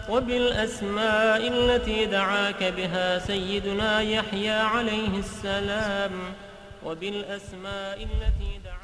وبالأسماء التي دعاك بها سيدنا يحيى عليه السلام وبالأسماء التي دعاك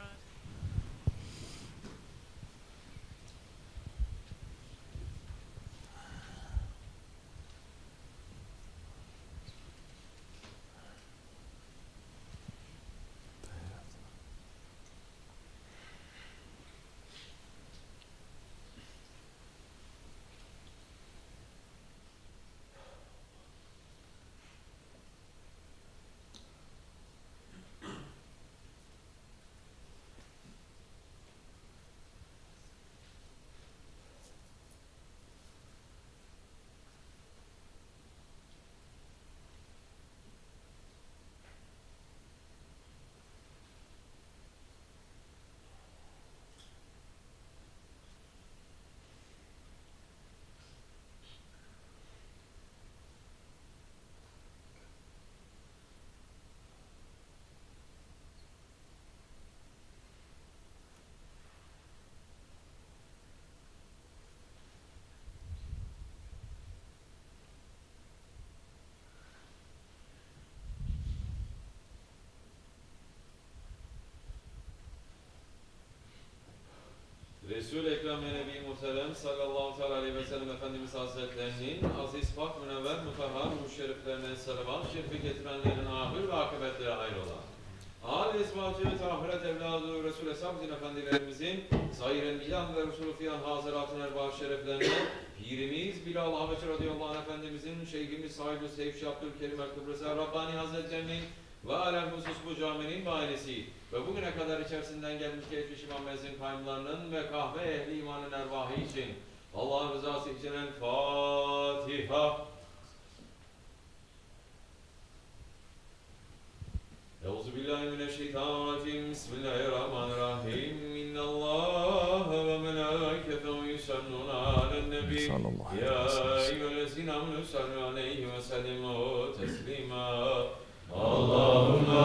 Resul-i Ekrem ve Nebi Muhterem sallallahu aleyhi ve sellem Efendimiz Hazretlerinin aziz, pak, münevver, mutahhar, müşeriflerine salavat, şerifi getirenlerin ahir ve akıbetleri hayrola. Âl-i esvacı, tahiret evladı, Resul-i Eshabzin Efendilerimizin, Sair Enbiyan ve Resul-i Fiyan Hazıratın erbâh şereflerine, Pirimiz Bilal Habeşi radıyallahu anh Efendimizin, Şeyhimiz Sahibi Seyf Abdülkerim El-Kıbrıs Rabbani Hazretlerinin ve alel husus bu caminin bahanesi ve bugüne kadar içerisinden gelmiş geçmiş imam mezzin kaymlarının ve kahve ehli imanın ervahı için Allah'ın rızası için el Fatiha. Euzubillahimineşşeytanirracim. Bismillahirrahmanirrahim. İnnallâhe ve melâiketehu yusallûne alen-nebî. Ya eyyühellezîne âmenû sallu aleyhi ve sellemû teslîmâ. Allahümme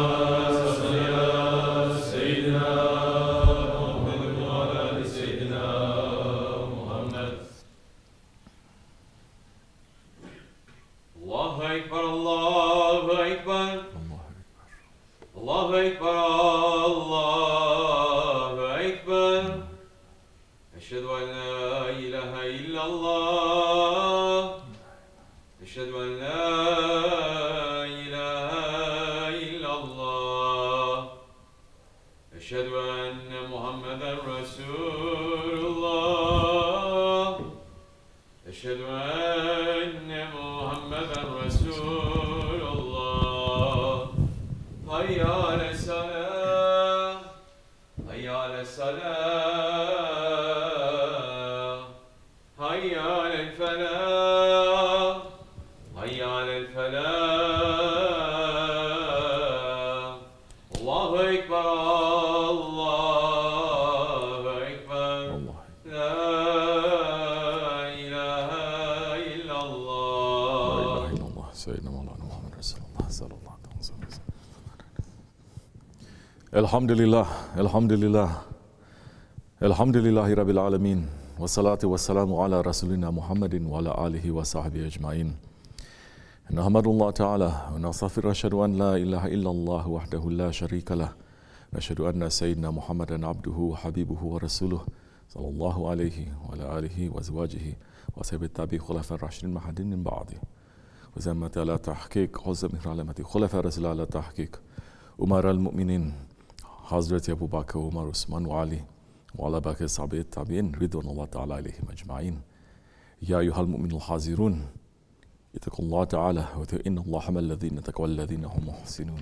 salli ala seyyidina Muhammed ve ala ali seyyidina Muhammed. Allahu Ekber, Allahu Ekber. Allahu Ekber, Allahu Ekber. Eşhedü en la ilahe illallah. Eşhedü en la Eşhedü enne Muhammeden Resulullah. Eşhedü enne Muhammeden Resulullah. Hayya ale's-salâh. Hayya ale's-salâh. Hayya alel-felâh. Hayya alel-felâh. Allahu Ekber. Elhamdülillah, elhamdülillah, elhamdülillahi rabbil alemin, ve salatu ve selamu ala Resulina Muhammedin ve ala alihi ve sahbihi ecmain. Nahmadullah Teala ve nastağfir ve eşhedü en la ilahe illallah vahdehu la şerike leh ve eşhedü enne seyyidina Muhammeden abduhu ve habibuhu ve resuluh sallallahu aleyhi ve ala alihi ve ezvacihi ve sahbihi tabi'i hulefâ raşidin mahadin min ba'di ve zemmeti ala tahkik huzze mihralemeti hulefâ resul ala tahkik umara'l mu'minin Hazreti Ebu Bakr, Umar, Osman ve Ali ve ala bakir sahabe-i tabi'in ridvanullah Teala aleyhim ecmain. Ya eyyuhel mu'minul hazirun ittakullah Teala ve te'innallaha ma'allezine tekvellezine hum muhsinun.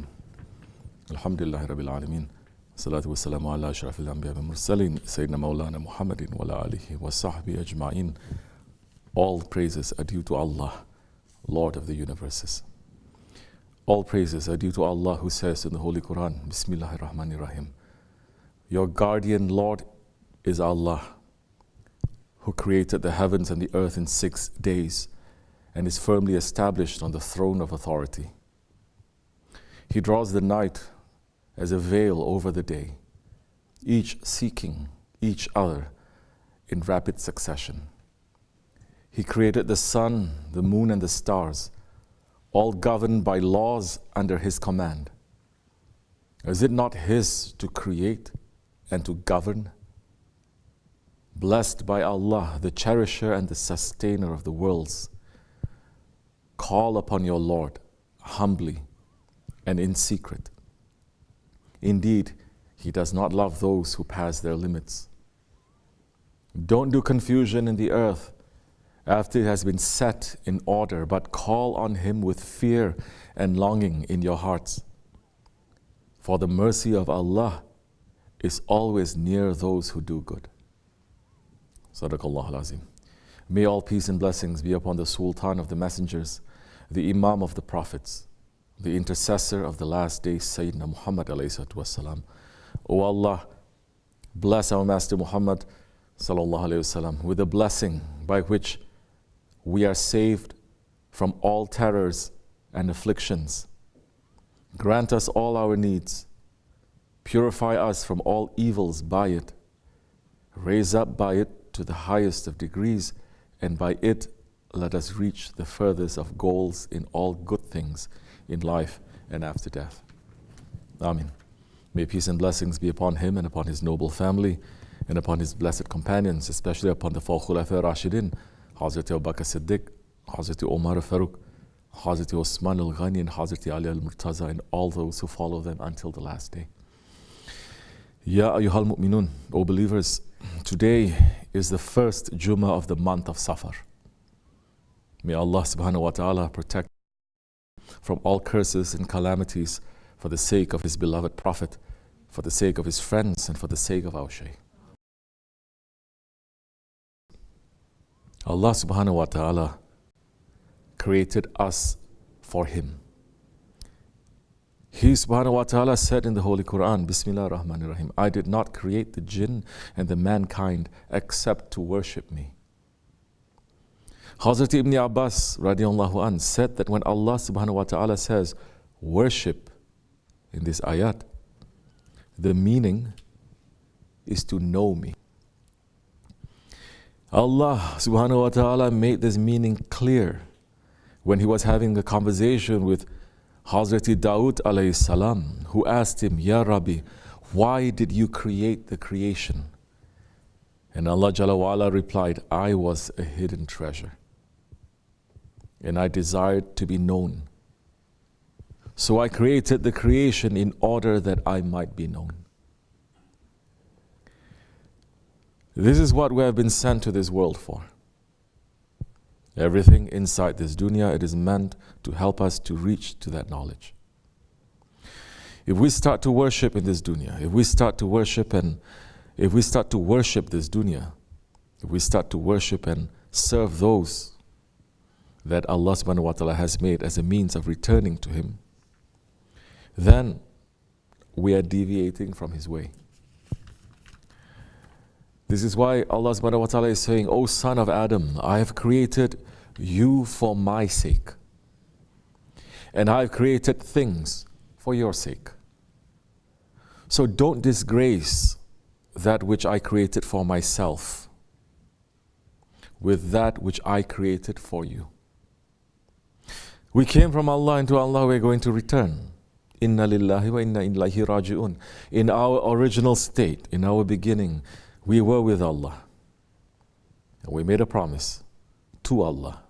Elhamdülillahi rabbil alemin. Salatu ve selamu ala eşrafil enbiya ve mursalin Seyyidina Mevlana Muhammedin ve ala alihi ve sahbihi ecmain. All praises are due to Allah, Lord of the universes. All praises are due to Allah who says in the Holy Quran, Bismillahirrahmanirrahim. Your guardian Lord is Allah, who created the heavens and the earth in 6 days and is firmly established on the throne of authority. He draws the night as a veil over the day, each seeking each other in rapid succession. He created the sun, the moon, and the stars, all governed by laws under His command. Is it not His to create and to govern? Blessed by Allah, the cherisher and the sustainer of the worlds, call upon your Lord humbly and in secret. Indeed, He does not love those who pass their limits. Don't do confusion in the earth after it has been set in order, but call on Him with fear and longing in your hearts. For the mercy of Allah is always near those who do good. Sadaqallahu al-Azim. May all peace and blessings be upon the Sultan of the Messengers, the Imam of the Prophets, the intercessor of the last days, Sayyidina Muhammad alayhi wasalam. O Allah, bless our Master Muhammad sallallahu alayhi wasallam with a blessing by which we are saved from all terrors and afflictions. Grant us all our needs. Purify us from all evils by it. Raise up by it to the highest of degrees, and by it let us reach the furthest of goals in all good things in life and after death. Amen. May peace and blessings be upon him and upon his noble family and upon his blessed companions, especially upon the four Khulafa Rashidin, Hazrat Abu Bakr Siddiq, Hazrat Umar Farooq, Hazrat Osman al-Ghani, and Hazrat Ali al-Murtaza, and all those who follow them until the last day. Ya ayyuhal mu'minun, O believers, today is the first Jummah of the month of Safar. May Allah subhanahu wa ta'ala protect from all curses and calamities for the sake of His beloved Prophet, for the sake of His friends, and for the sake of our Shaykh. Allah subhanahu wa ta'ala created us for Him. He subhanahu wa ta'ala said in the Holy Quran, Bismillah ar-Rahman ar-Rahim, I did not create the jinn and the mankind except to worship me. Hazrat Ibn Abbas radiallahu anh said that when Allah subhanahu wa ta'ala says worship in this ayat, the meaning is to know me. Allah subhanahu wa ta'ala made this meaning clear when He was having a conversation with Hazrat Dawood alayhi salam, who asked him, Ya Rabbi, why did you create the creation? And Allah Jalla wa ala replied, I was a hidden treasure, and I desired to be known. So I created the creation in order that I might be known. This is what we have been sent to this world for. Everything inside this dunya, it is meant to help us to reach to that knowledge. If we start to worship in this dunya, if we start to worship this dunya, if we start to worship and serve those that Allah subhanahu wa ta'ala has made as a means of returning to Him, then we are deviating from His way. This is why Allah subhanahu wa ta'ala is saying, O son of Adam, I have created you for my sake, and I have created things for your sake. So don't disgrace that which I created for myself with that which I created for you. We came from Allah, and to Allah we're going to return. Inna lillahi wa inna ilaihi raji'un. In our original state, in our beginning, we were with Allah. And we made a promise to Allah.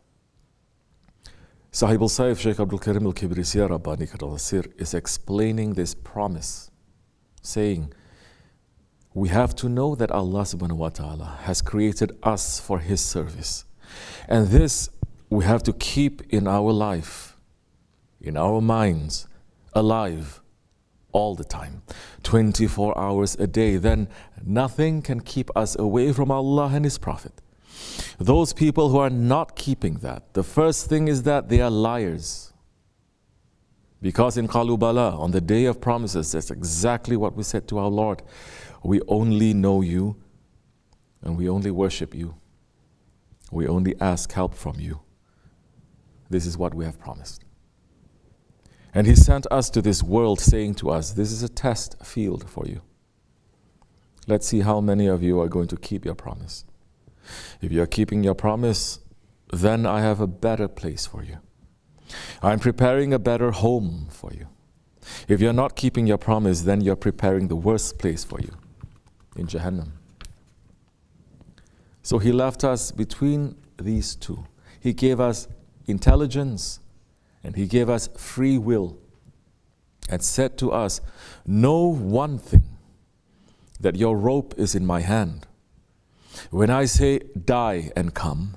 Sahib al-Saif Shaykh Abdul Karim al-Kibrisi Rabbani Kadal-Asir is explaining this promise, saying, we have to know that Allah subhanahu wa ta'ala has created us for His service. And this we have to keep in our life, in our minds, alive all the time, 24 hours a day. Then nothing can keep us away from Allah and His Prophet. Those people who are not keeping that, the first thing is that they are liars. Because in Qalubala, on the day of promises, that's exactly what we said to our Lord. We only know you, and we only worship you. We only ask help from you. This is what we have promised. And He sent us to this world saying to us, this is a test field for you. Let's see how many of you are going to keep your promise. If you are keeping your promise, then I have a better place for you. I'm preparing a better home for you. If you're not keeping your promise, then you're preparing the worst place for you, in Jahannam. So he left us between these two. He gave us intelligence and he gave us free will and said to us, know one thing, that your rope is in my hand. When I say die and come,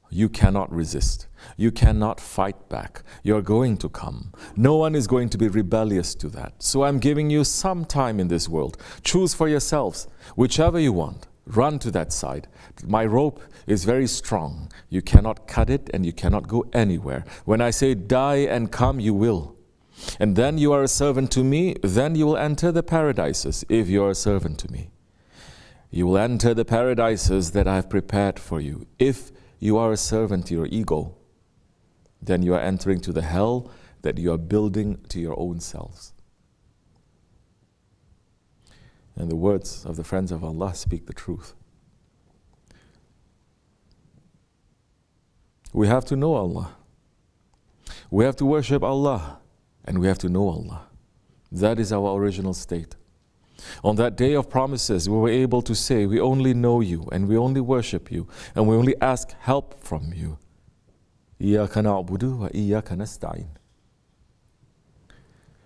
you cannot resist. You cannot fight back. You're going to come. No one is going to be rebellious to that. So I'm giving you some time in this world. Choose for yourselves, whichever you want. Run to that side. My rope is very strong. You cannot cut it and you cannot go anywhere. When I say die and come, you will. And then you are a servant to me, then you will enter the paradises if you are a servant to me. You will enter the paradises that I have prepared for you. If you are a servant to your ego, then you are entering to the hell that you are building to your own selves. And the words of the friends of Allah speak the truth. We have to know Allah. We have to worship Allah. And we have to know Allah. That is our original state. On that day of promises, we were able to say, we only know you, and we only worship you, and we only ask help from you. إِيَّاكَ نَعْبُدُ وَإِيَّاكَ نَسْتَعِينُ.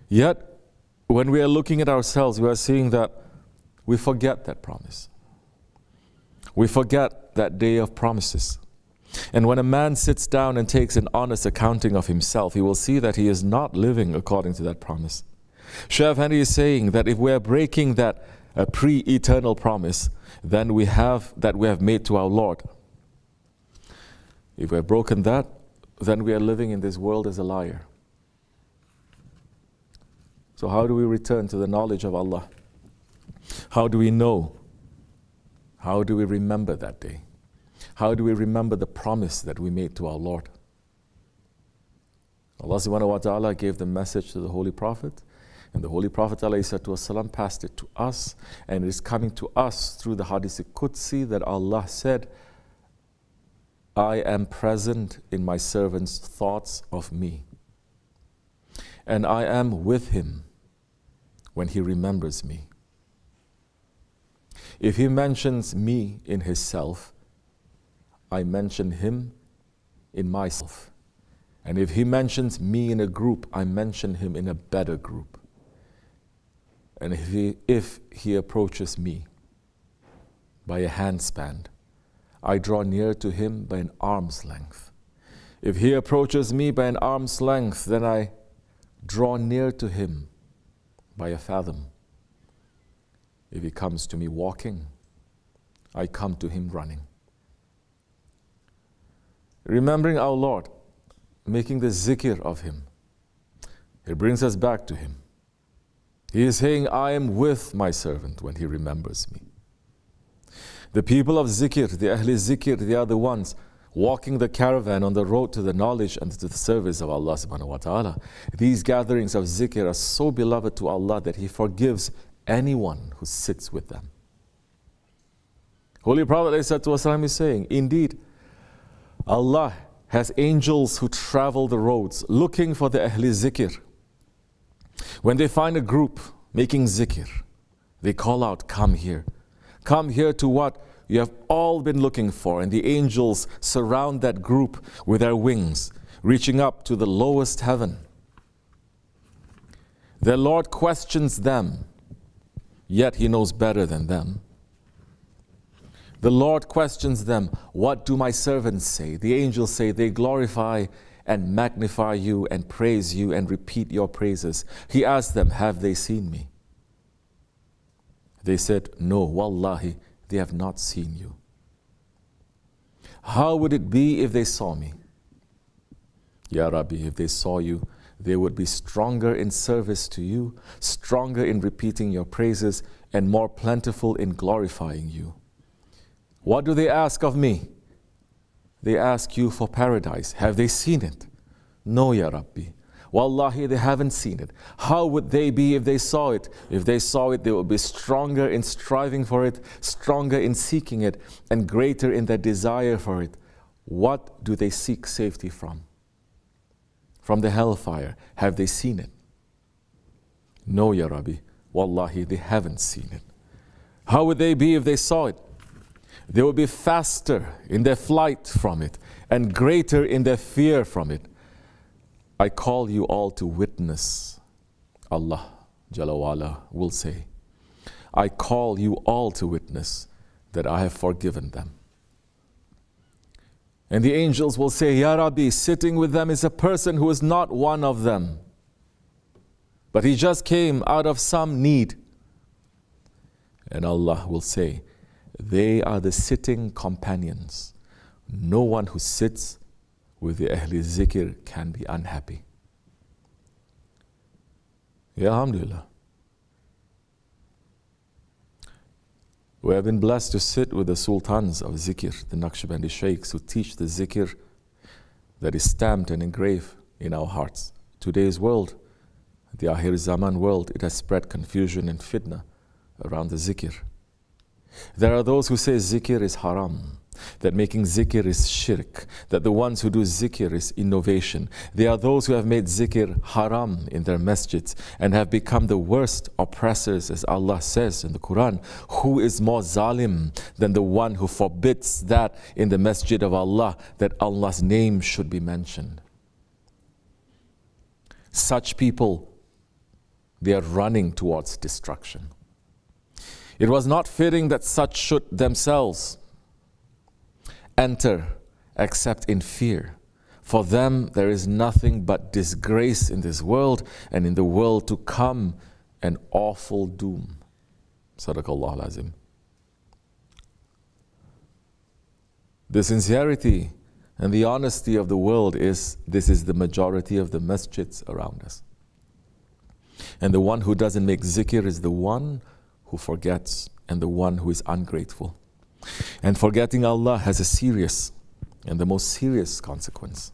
Yet, when we are looking at ourselves, we are seeing that we forget that promise. We forget that day of promises. And when a man sits down and takes an honest accounting of himself, he will see that he is not living according to that promise. Shaykh Effendi is saying that if we are breaking that pre-eternal promise, then we have made to our Lord. If we have broken that, then we are living in this world as a liar. So how do we return to the knowledge of Allah? How do we know? How do we remember that day? How do we remember the promise that we made to our Lord? Allah subhanahu wa ta'ala gave the message to the Holy Prophet, and the Holy Prophet ﷺ passed it to us, and it is coming to us through the Hadith Qudsi that Allah said, I am present in my servant's thoughts of me, and I am with him when he remembers me. If he mentions me in his self, I mention him in myself. And if he mentions me in a group, I mention him in a better group. And if he approaches me by a handspan, I draw near to him by an arm's length. If he approaches me by an arm's length, then I draw near to him by a fathom. If he comes to me walking, I come to him running. Remembering our Lord, making the zikr of him, it brings us back to him. He is saying, I am with my servant when he remembers me. The people of zikr, the Ahli zikr, they are the ones walking the caravan on the road to the knowledge and to the service of Allah subhanahu wa ta'ala. These gatherings of zikr are so beloved to Allah that he forgives anyone who sits with them. Holy Prophet ﷺ is saying, indeed, Allah has angels who travel the roads looking for the Ahli Zikr. When they find a group making zikr, they call out, come here. Come here to what you have all been looking for. And the angels surround that group with their wings, reaching up to the lowest heaven. Their Lord questions them, yet he knows better than them. The Lord questions them, what do my servants say? The angels say, they glorify and magnify you and praise you and repeat your praises. He asked them, have they seen me? They said, no, wallahi, they have not seen you. How would it be if they saw me? Ya Rabbi, if they saw you, they would be stronger in service to you, stronger in repeating your praises, and more plentiful in glorifying you. What do they ask of me? They ask you for paradise. Have they seen it? No, Ya Rabbi. Wallahi, they haven't seen it. How would they be if they saw it? If they saw it, they would be stronger in striving for it, stronger in seeking it, and greater in their desire for it. what do they seek safety from? From the hellfire. Have they seen it? No, Ya Rabbi. Wallahi, they haven't seen it. How would they be if they saw it? They would be faster in their flight from it and greater in their fear from it. I call you all to witness, Allah Jalla wa'ala will say, I call you all to witness that I have forgiven them. And the angels will say, Ya Rabbi, sitting with them is a person who is not one of them, but he just came out of some need. And Allah will say, they are the sitting companions. No one who sits with the Ahli Zikr can be unhappy. Ya Alhamdulillah. We have been blessed to sit with the sultans of zikr, the Naqshbandi sheikhs who teach the zikr that is stamped and engraved in our hearts. Today's world, the Akhir Zaman world, it has spread confusion and fitna around the zikr. There are those who say zikr is haram, that making zikr is shirk, that the ones who do zikr is innovation. There are those who have made zikr haram in their masjids and have become the worst oppressors, as Allah says in the Quran. Who is more zalim than the one who forbids that in the masjid of Allah, that Allah's name should be mentioned? Such people, they are running towards destruction. It was not fitting that such should themselves enter except in fear. For them there is nothing but disgrace in this world, and in the world to come an awful doom. Sadaqallah al-Azim. The sincerity and the honesty of the world this is the majority of the masjids around us. And the one who doesn't make zikr is the one who forgets and the one who is ungrateful. And forgetting Allah has a serious and the most serious consequence.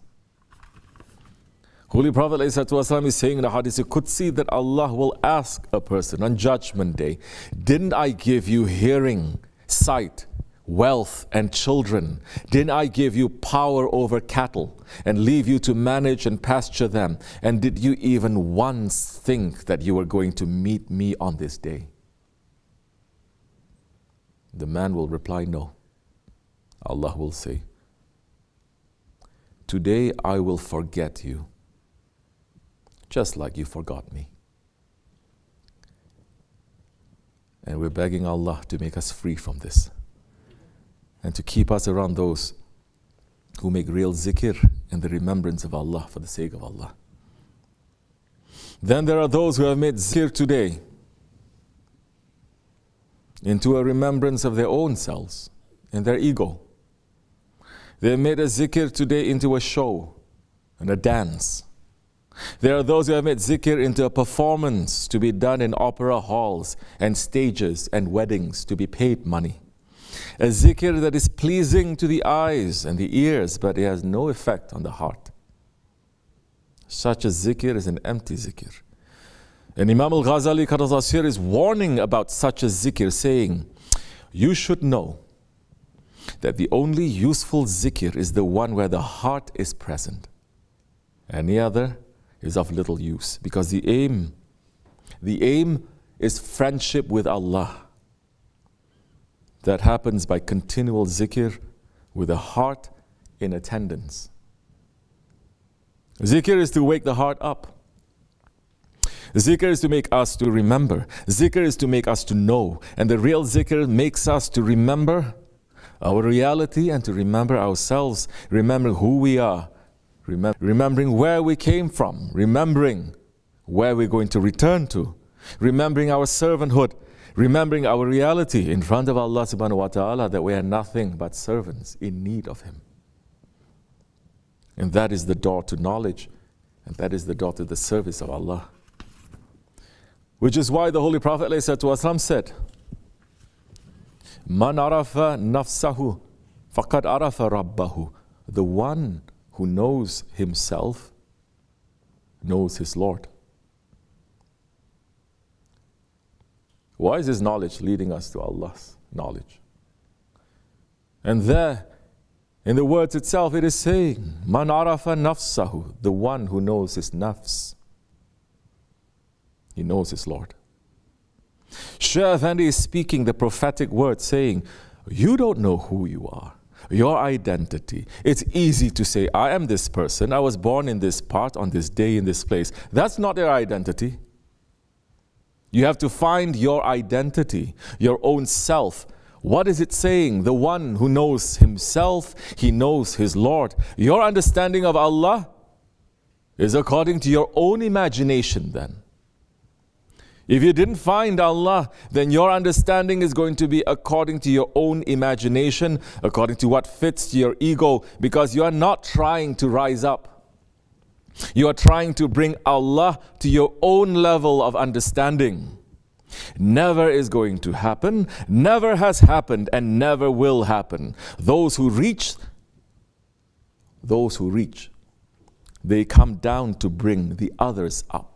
Holy Prophet ﷺ is saying in the Hadith Qudsi that Allah will ask a person on Judgment Day, didn't I give you hearing, sight, wealth and children? Didn't I give you power over cattle and leave you to manage and pasture them? And did you even once think that you were going to meet me on this day? The man will reply, no. Allah will say, today I will forget you, just like you forgot me. And we're begging Allah to make us free from this and to keep us around those who make real zikr and the remembrance of Allah for the sake of Allah. Then there are those who have made zikr today into a remembrance of their own selves and their ego. They have made a zikr today into a show and a dance. There are those who have made zikr into a performance to be done in opera halls and stages and weddings to be paid money. A zikr that is pleasing to the eyes and the ears, but it has no effect on the heart. Such a zikr is an empty zikr. And Imam al-Ghazali Qadasasir is warning about such a zikr, saying, you should know that the only useful zikr is the one where the heart is present. Any other is of little use, because the aim is friendship with Allah. That happens by continual zikr with a heart in attendance. Zikr is to wake the heart up. Zikr is to make us to remember. Zikr is to make us to know. And the real zikr makes us to remember our reality and to remember ourselves, remember who we are, remembering where we came from, remembering where we're going to return to, remembering our servanthood, remembering our reality in front of Allah subhanahu wa ta'ala, that we are nothing but servants in need of Him. And that is the door to knowledge, and that is the door to the service of Allah. Which is why the Holy Prophet ﷺ said, Man arafa nafsahu faqad arafa rabbahu. The one who knows himself knows his Lord. Why is this knowledge leading us to Allah's knowledge? And there In the words itself, it is saying, Man arafa nafsahu, the one who knows his nafs. He knows his Lord. Shaykh Effendi is speaking the prophetic word, saying, you don't know who you are, your identity. It's easy to say, I am this person, I was born in this part, on this day, in this place. That's not your identity. You have to find your identity, your own self. What is it saying? The one who knows himself, he knows his Lord. Your understanding of Allah is according to your own imagination then. If you didn't find Allah, then your understanding is going to be according to your own imagination, according to what fits to your ego, because you are not trying to rise up. You are trying to bring Allah to your own level of understanding. Never is going to happen, never has happened, and never will happen. Those who reach, they come down to bring the others up.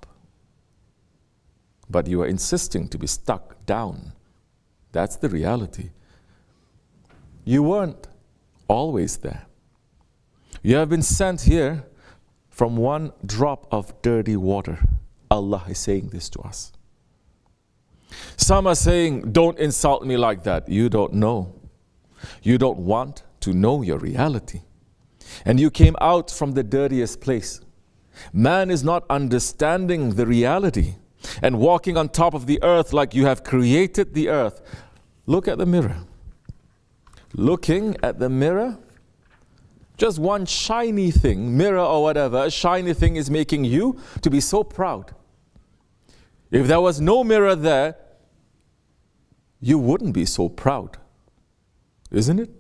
But you are insisting to be stuck down. That's the reality. You weren't always there. You have been sent here from one drop of dirty water. Allah is saying this to us. Some are saying, don't insult me like that. You don't know. You don't want to know your reality. And you came out from the dirtiest place. Man is not understanding the reality and walking on top of the earth like you have created the earth. Look at the mirror. Looking at the mirror, just one shiny thing, mirror or whatever, a shiny thing is making you to be so proud. If there was no mirror there, you wouldn't be so proud, isn't it?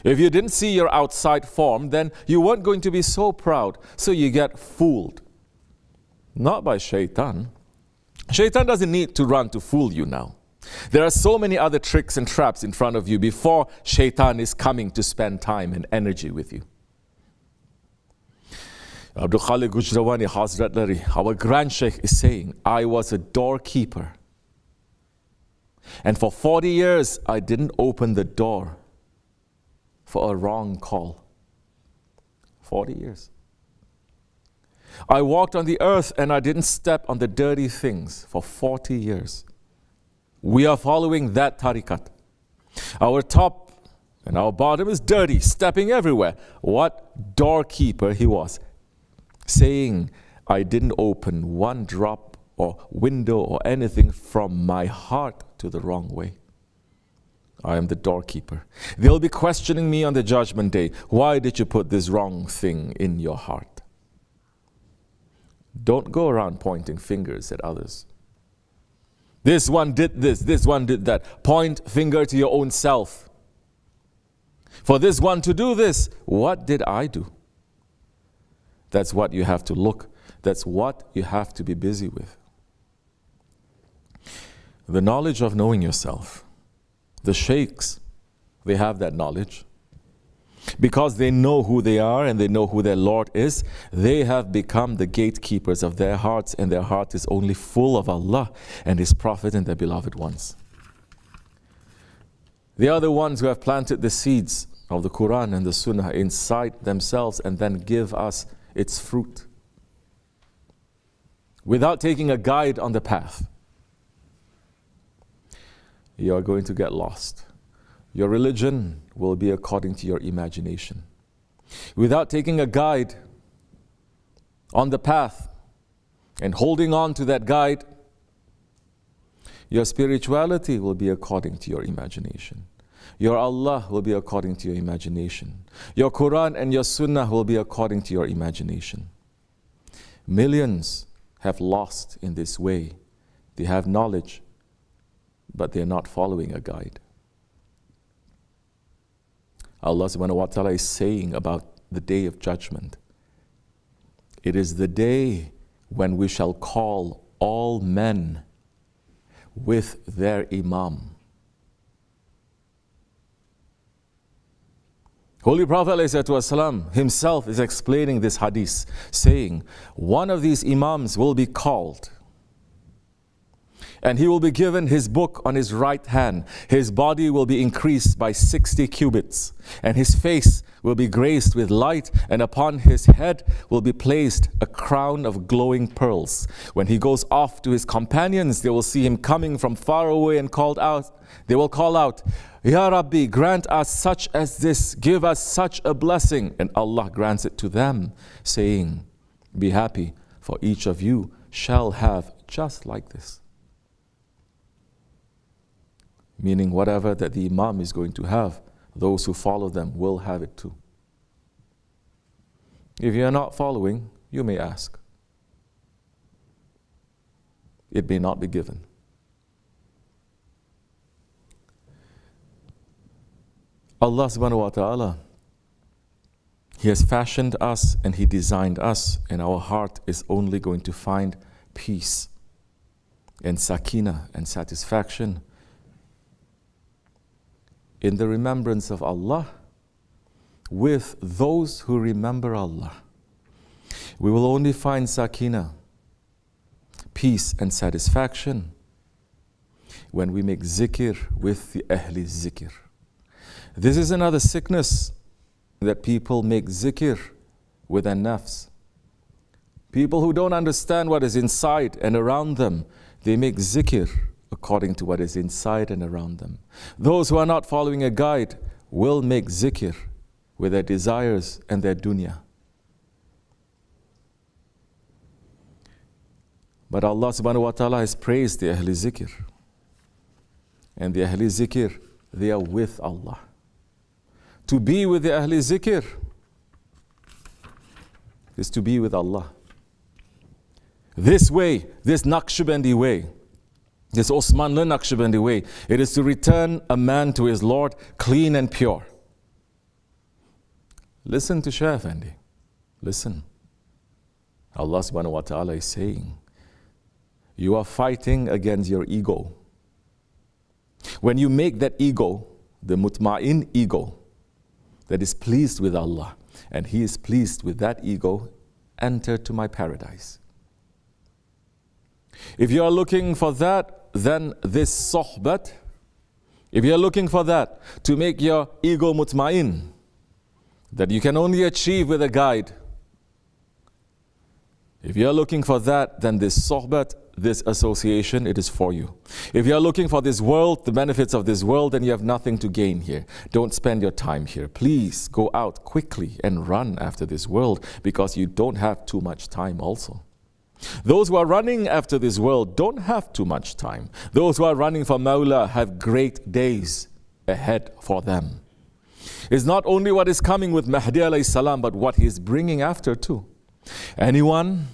If you didn't see your outside form, then you weren't going to be so proud. So you get fooled. Not by shaitan. Shaitan doesn't need to run to fool you now. There are so many other tricks and traps in front of you before shaitan is coming to spend time and energy with you. Abdul Khalid Gujrawani Hazrat Lari, our Grand Sheikh, is saying, I was a doorkeeper. And for 40 years, I didn't open the door for a wrong call. 40 years. I walked on the earth and I didn't step on the dirty things for 40 years. We are following that tariqat. Our top and our bottom is dirty, stepping everywhere. What doorkeeper he was, saying, I didn't open one drop or window or anything from my heart to the wrong way. I am the doorkeeper. They'll be questioning me on the judgment day. Why did you put this wrong thing in your heart? Don't go around pointing fingers at others. This one did this one did that. Point finger to your own self. For this one to do this, what did I do? That's what you have to look. That's what you have to be busy with. The knowledge of knowing yourself. The sheikhs, they have that knowledge. Because they know who they are and they know who their Lord is, they have become the gatekeepers of their hearts, and their heart is only full of Allah and His Prophet and their beloved ones. They are the ones who have planted the seeds of the Quran and the Sunnah inside themselves and then give us its fruit without taking a guide on the path. You are going to get lost. Your religion will be according to your imagination. Without taking a guide on the path and holding on to that guide, your spirituality will be according to your imagination. Your Allah will be according to your imagination. Your Quran and your Sunnah will be according to your imagination. Millions have lost in this way. They have knowledge, but they are not following a guide. Allah subhanahu wa ta'ala is saying about the day of judgment. It is the day when we shall call all men with their Imam. Holy Prophet ﷺ himself is explaining this hadith, saying, one of these Imams will be called. And he will be given his book on his right hand. His body will be increased by 60 cubits, and his face will be graced with light, and upon his head will be placed a crown of glowing pearls. When he goes off to his companions, they will see him coming from far away and they will call out, Ya Rabbi, grant us such as this, give us such a blessing. And Allah grants it to them, saying, be happy, for each of you shall have just like this. Meaning whatever that the Imam is going to have, those who follow them will have it too. If you are not following, you may ask. It may not be given. Allah subhanahu wa ta'ala, He has fashioned us and He designed us, and our heart is only going to find peace and sakina and satisfaction in the remembrance of Allah with those who remember Allah. We will only find sakina, peace and satisfaction when we make zikr with the ahli zikr. This is another sickness, that people make zikr with their nafs. People who don't understand what is inside and around them, they make zikr according to what is inside and around them. Those who are not following a guide will make zikr with their desires and their dunya. But Allah subhanahu wa ta'ala has praised the ahli zikr. And the ahli zikr, they are with Allah. To be with the ahli zikr is to be with Allah. This way, this Naqshbandi way, this Osmanli Naqshbandi way, it is to return a man to his Lord clean and pure. Listen to Shaykh Effendi. Listen. Allah subhanahu wa ta'ala is saying, you are fighting against your ego. When you make that ego, the mutma'in ego, that is pleased with Allah, and He is pleased with that ego, enter to my paradise. If you are looking for that, then this sohbat, if you are looking for that, to make your ego mutma'in, that you can only achieve with a guide, if you are looking for that, then this sohbat, this association, it is for you. If you are looking for this world, the benefits of this world, then you have nothing to gain here. Don't spend your time here. Please go out quickly and run after this world, because you don't have too much time also. Those who are running after this world don't have too much time. Those who are running for Mawla have great days ahead for them. It's not only what is coming with Mahdi alayhi salam, but what he is bringing after too. Anyone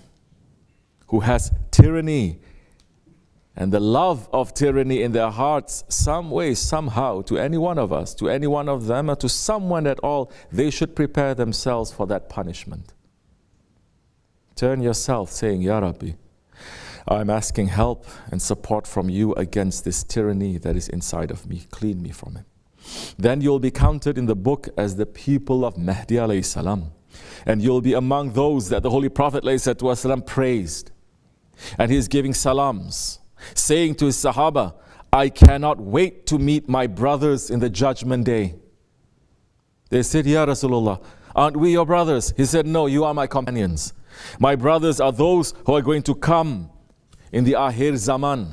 who has tyranny and the love of tyranny in their hearts, some way, somehow, to any one of us, to any one of them, or to someone at all, they should prepare themselves for that punishment. Turn yourself, saying, Ya Rabbi, I'm asking help and support from you against this tyranny that is inside of me. Clean me from it. Then you'll be counted in the book as the people of Mahdi alayhi salam. And you'll be among those that the Holy Prophet ﷺ praised. And he's giving salams, saying to his Sahaba, I cannot wait to meet my brothers in the judgment day. They said, Ya Rasulullah, aren't we your brothers? He said, no, you are my companions. My brothers are those who are going to come in the Akhir Zaman.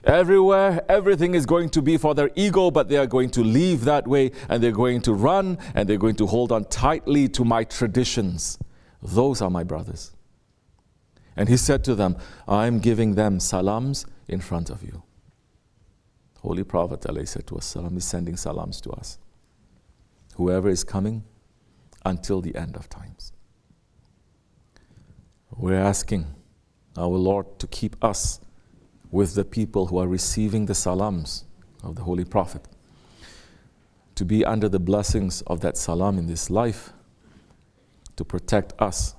Everywhere, everything is going to be for their ego, but they are going to leave that way, and they're going to run, and they're going to hold on tightly to my traditions. Those are my brothers. And he said to them, I'm giving them salams in front of you. Holy Prophet ﷺ is sending salams to us. Whoever is coming until the end of times. We're asking our Lord to keep us with the people who are receiving the salams of the Holy Prophet, to be under the blessings of that salam in this life, to protect us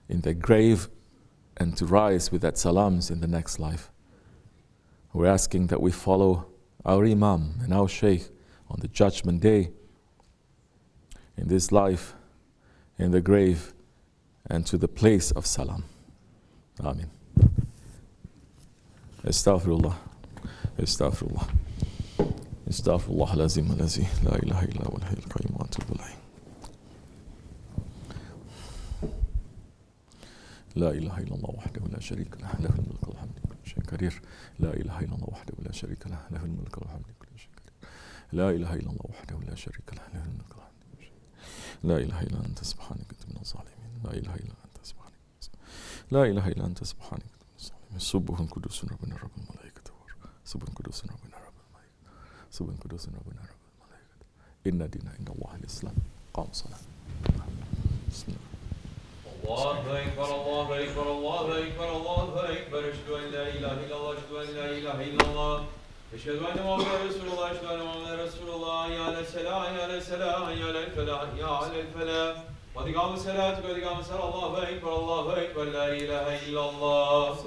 in the grave, and to rise with that salams in the next life. We're asking that we follow our Imam and our Shaykh on the judgment day, in this life, in the grave, and to the place of salam. Amin. Estağfurullah. Estağfurullah. Estağfurullah lazim الذي لا إله إلا هو الحي القيوم وأتوب إليه. لا إله إلا الله وحده لا شريك له له الملك والحمد كل شيء قدير. لا إله إلا الله وحده لا شريك له له الملك والحمد كل شيء قدير. لا إله إلا الله وحده لا شريك له له الملك والحمد كل شيء. لا إله إلا أنت سبحانك كنت من الظالمين. لا إله إلا أنت سبحانك. لا إله إلا أنت سبحانك كنت من الظالمين. سبح قدوس ربنا رب الملائكة سبح قدوس ربنا رب الملائكة سبح قدوس ربنا رب الملائكة إن دين عند الله الإسلام. قام صلاة. بسم الله. الله أكبر الله أكبر الله أكبر الله أكبر أشهد أن لا إله إلا الله أشهد أن لا إله إلا الله أشهد أن محمدا رسول الله أشهد أن محمدا رسول الله يا على السلام يا على السلام يا على الفلاح يا على الفلاح قد قام الصلاة قد قام الصلاة الله أكبر لا إله إلا الله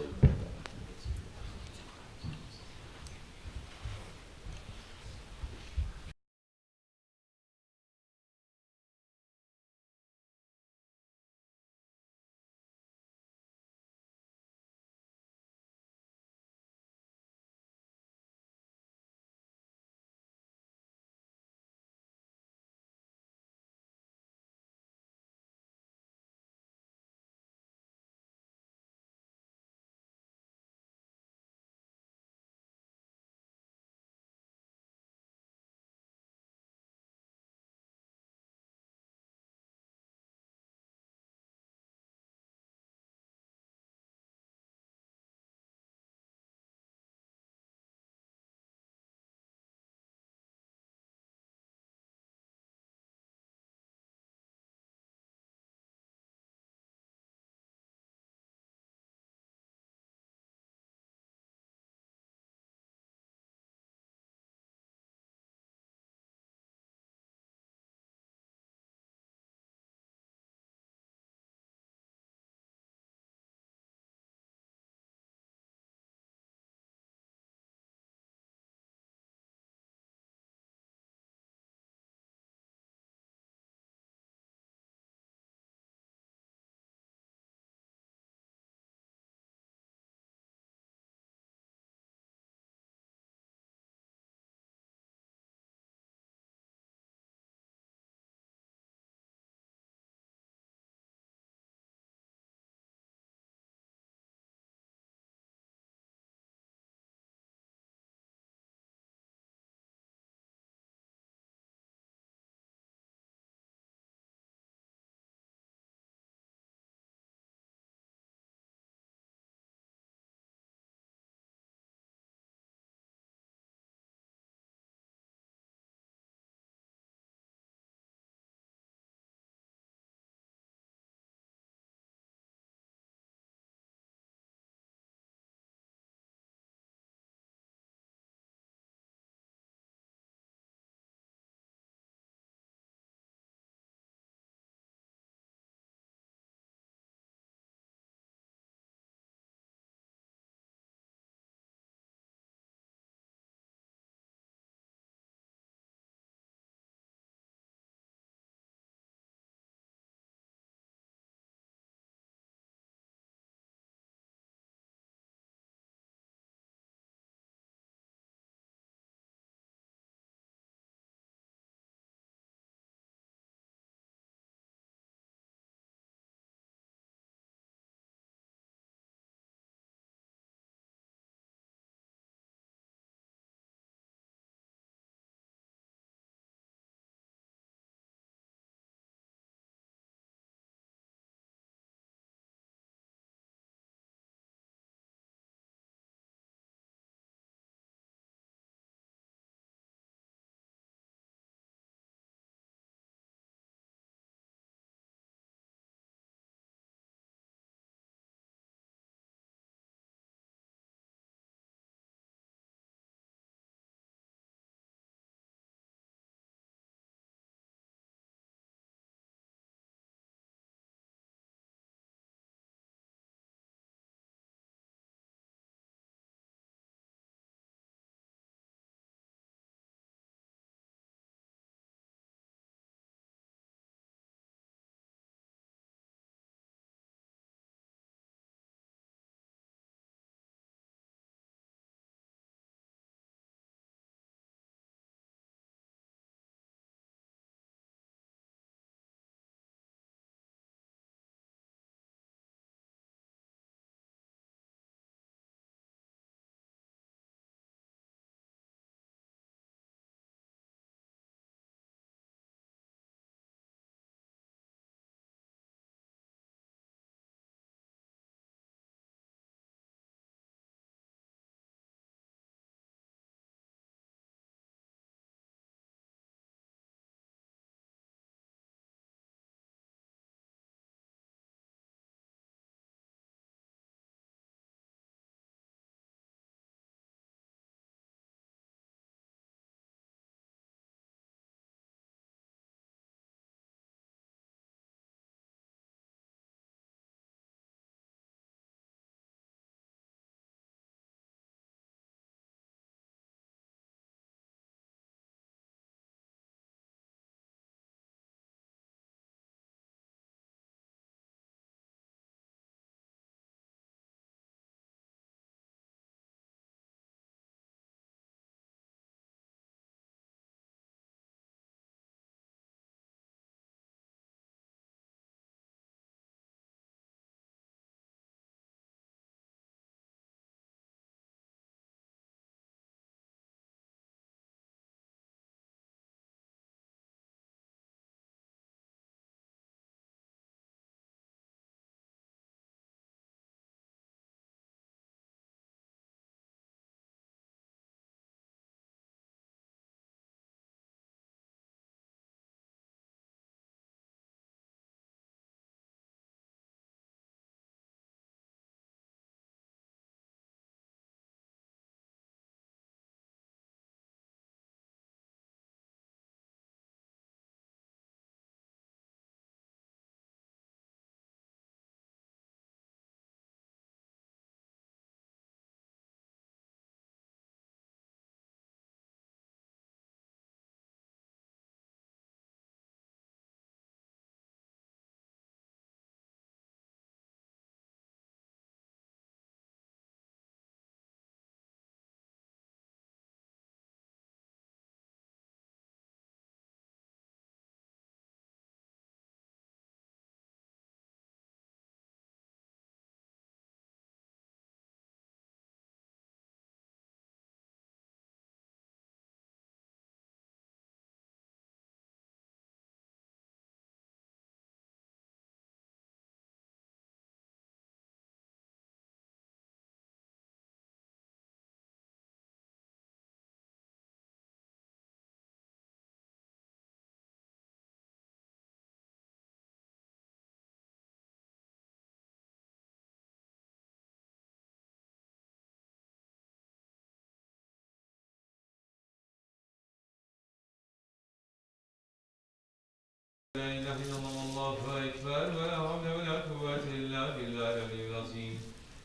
لا إله إلا الله أكبر ولا حول ولا قوة إلا بالله العلي العظيم.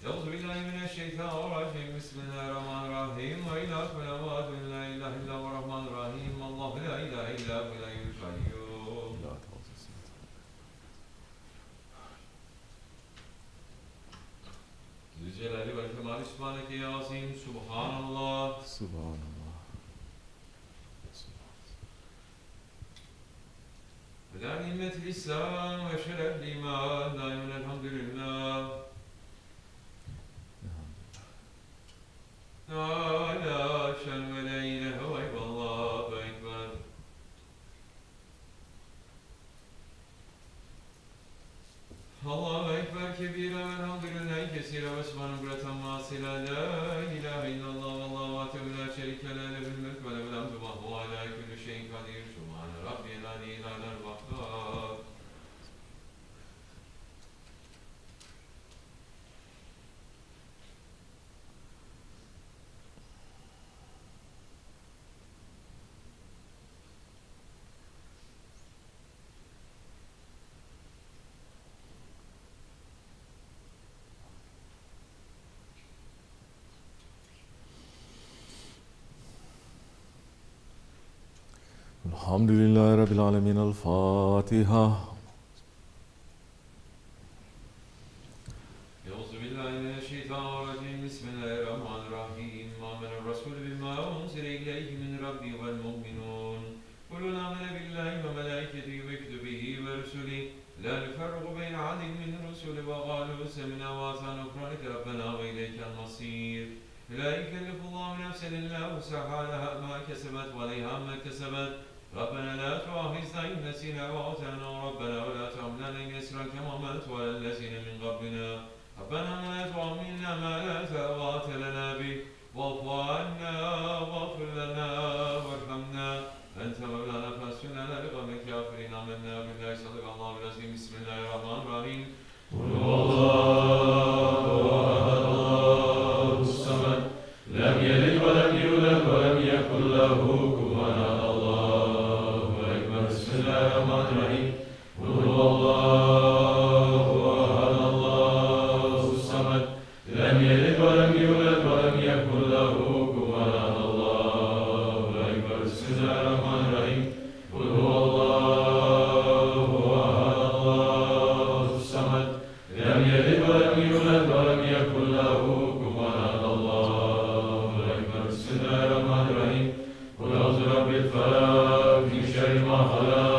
أعوذ بالله من الشيطان الرجيم. بسم الله الرحمن الرحيم. وإلى كل أموات لا إله إلا هو الرحمن الرحيم. الله لا إله إلا هو الحي القيوم. Zülcelali ve Kemal Sübhaneke Yasin. Subhanallah. Subhanallah. Vela nimetil İslam ve şerefli iman. Daimen elhamdülillah. La şen ve la ilahe ve illallah ve ekber. Allahu ekber kebira ve elhamdülillahi kesira ve subhanallahi masila la ilahe illallah ve allahu vahdehu la şerike le lehul mulk ve lehul hamdu ve huve ala kulli şeyin kadir. Subhane rabbiyel aliyyil alel vehhab. Elhamdülillahi Rabbil Alemin. El-Fatiha. Euzu billahi mineşşeytanirracim. Bismillahirrahmanirrahim. Amener Rasul bima unzile ileyhi min Rabbi vel mu'minun. Kullun amene billahi ve melaiketihi ve kütübihi ve rusulihi. La nufarriqu beyne ahadin min rusuli ve qalu semina ve ata'na ghufraneke rabbena ve ileykel masir. La yükellifullahu nefsen illa vus'aha leha ma kesebet ve aleyha ma kesebet. ربنا لا تؤاخذنا إن نسينا وأخطأنا ربنا ولا تحملنا إصرا كما حملته على الذين من قبلنا ربنا لا تحملنا ما لا طاقة لنا به واعف عنا واغفر لنا وارحمنا أنت مولانا فانصرنا على القوم الكافرين آمنا بالله صدق الله العظيم. بسم الله الرحمن الرحيم. قل هو الله الصمد لم يلد ولم يولد ولم يكن له كفوا أحد. Bismillahirrahmanirrahim. Kul huvallahu ahad, Allahu samed. Lem yelid ve lem yulad ve lem yekun lehu kufuven ahad. Allahu ekber. Bismillahirrahmanirrahim. Kul huvallahu ahad, Allahu samed. Lem yelid ve lem yulad ve lem yekun lehu kufuven ahad. Allahu ekber. Bismillahirrahmanirrahim. Kul a'udhu birabbil falaq min şerri ma halaq.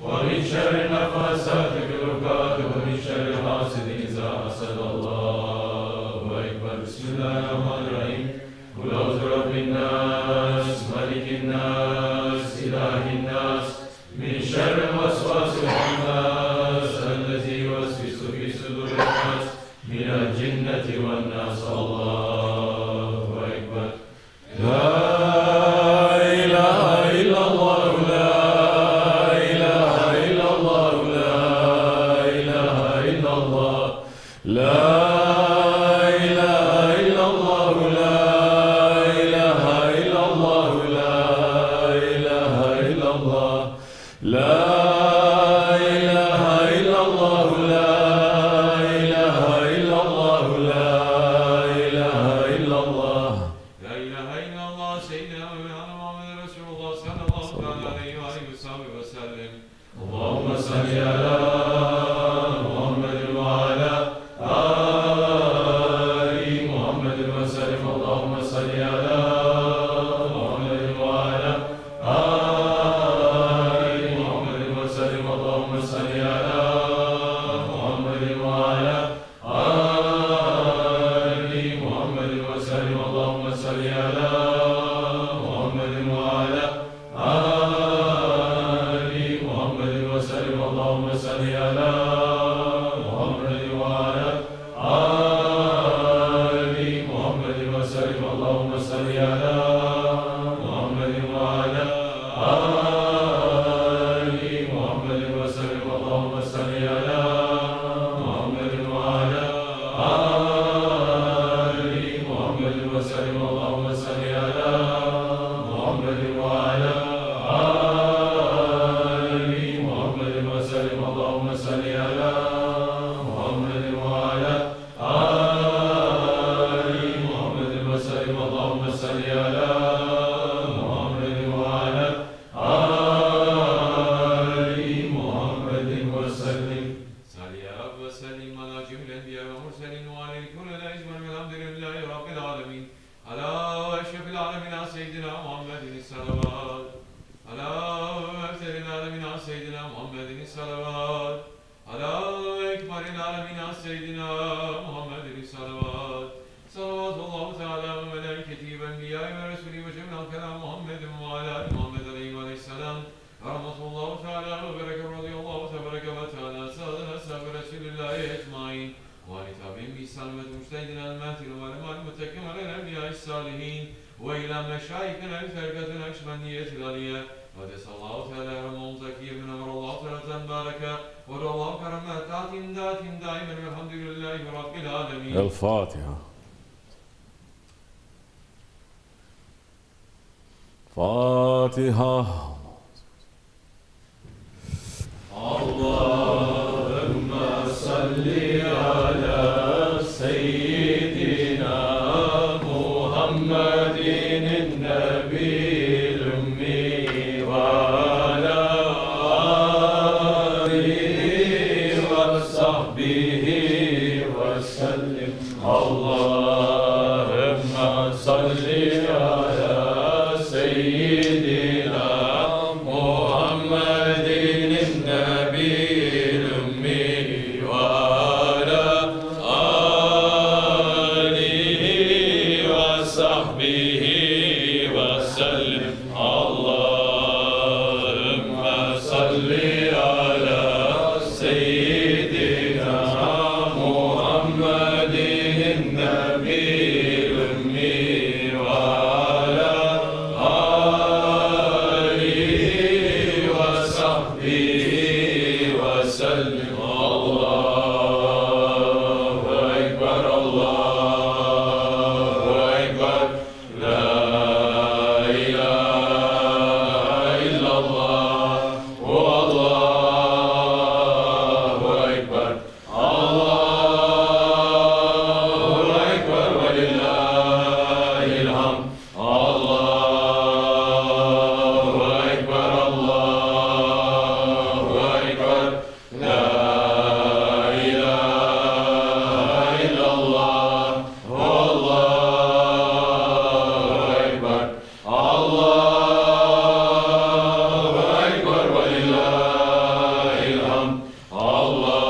ومن شر النفاثات في العقد ومن شر حاسد إذا حسد. الله أكبر. بسم الله الرحمن الرحيم. قل أعوذ برب الناس ملك الناس إله الناس من شر الوسواس الخناس الذي يوسوس في صدور الناس من الجنة والناس. الله أكبر. لا وسلم. اللهم صل على محمد وعلى صل على محمد وعلى آل محمد وسلم اللهم صل على محمد وعلى آل محمد وسلم صل يا رب وسلم على جميع الأنبياء والمرسلين وعلى الكل الأجمل والحمد لله رب العالمين على أشرف العالمين سيدنا محمد الصلوات على أفضل العالمين سيدنا محمد الصلوات على أكبر العالمين سيدنا محمد الصلوات صلوات الله تعالى وملائكته وأنبيائه ورسوله وجميع الكلام محمد وعلى آل محمد عليه السلام رحمة الله تعالى وبركة رضي الله تبارك وتعالى سادنا أصحاب رسول الله أجمعين وعلى تابعين بإحسان ومجتهدنا الماثل والعلماء المتكئين على الأنبياء الصالحين وإلى مشايخنا الفرقة النقشبندية العليا قدس الله تعالى رحمه زكي بن أمر الله تعالى بارك ورضى الله كرمات دائما والحمد لله رب العالمين. الفاتحة. فاتحة. اللهم صل على سيدنا محمد النبي الأمي وعلى آله وصحبه وسلم. اللهم صل على سيدنا محمد النبي الأمي وعلى آله وصحبه وسلم. اللهم صل على سيدنا محمد النبي الأمي وعلى آله وصحبه وسلم. الله أكبر الله أكبر لا إله إلا الله والله أكبر الله أكبر ولله الحمد. الله أكبر الله أكبر لا إله إلا الله والله أكبر الله أكبر ولله الحمد. الله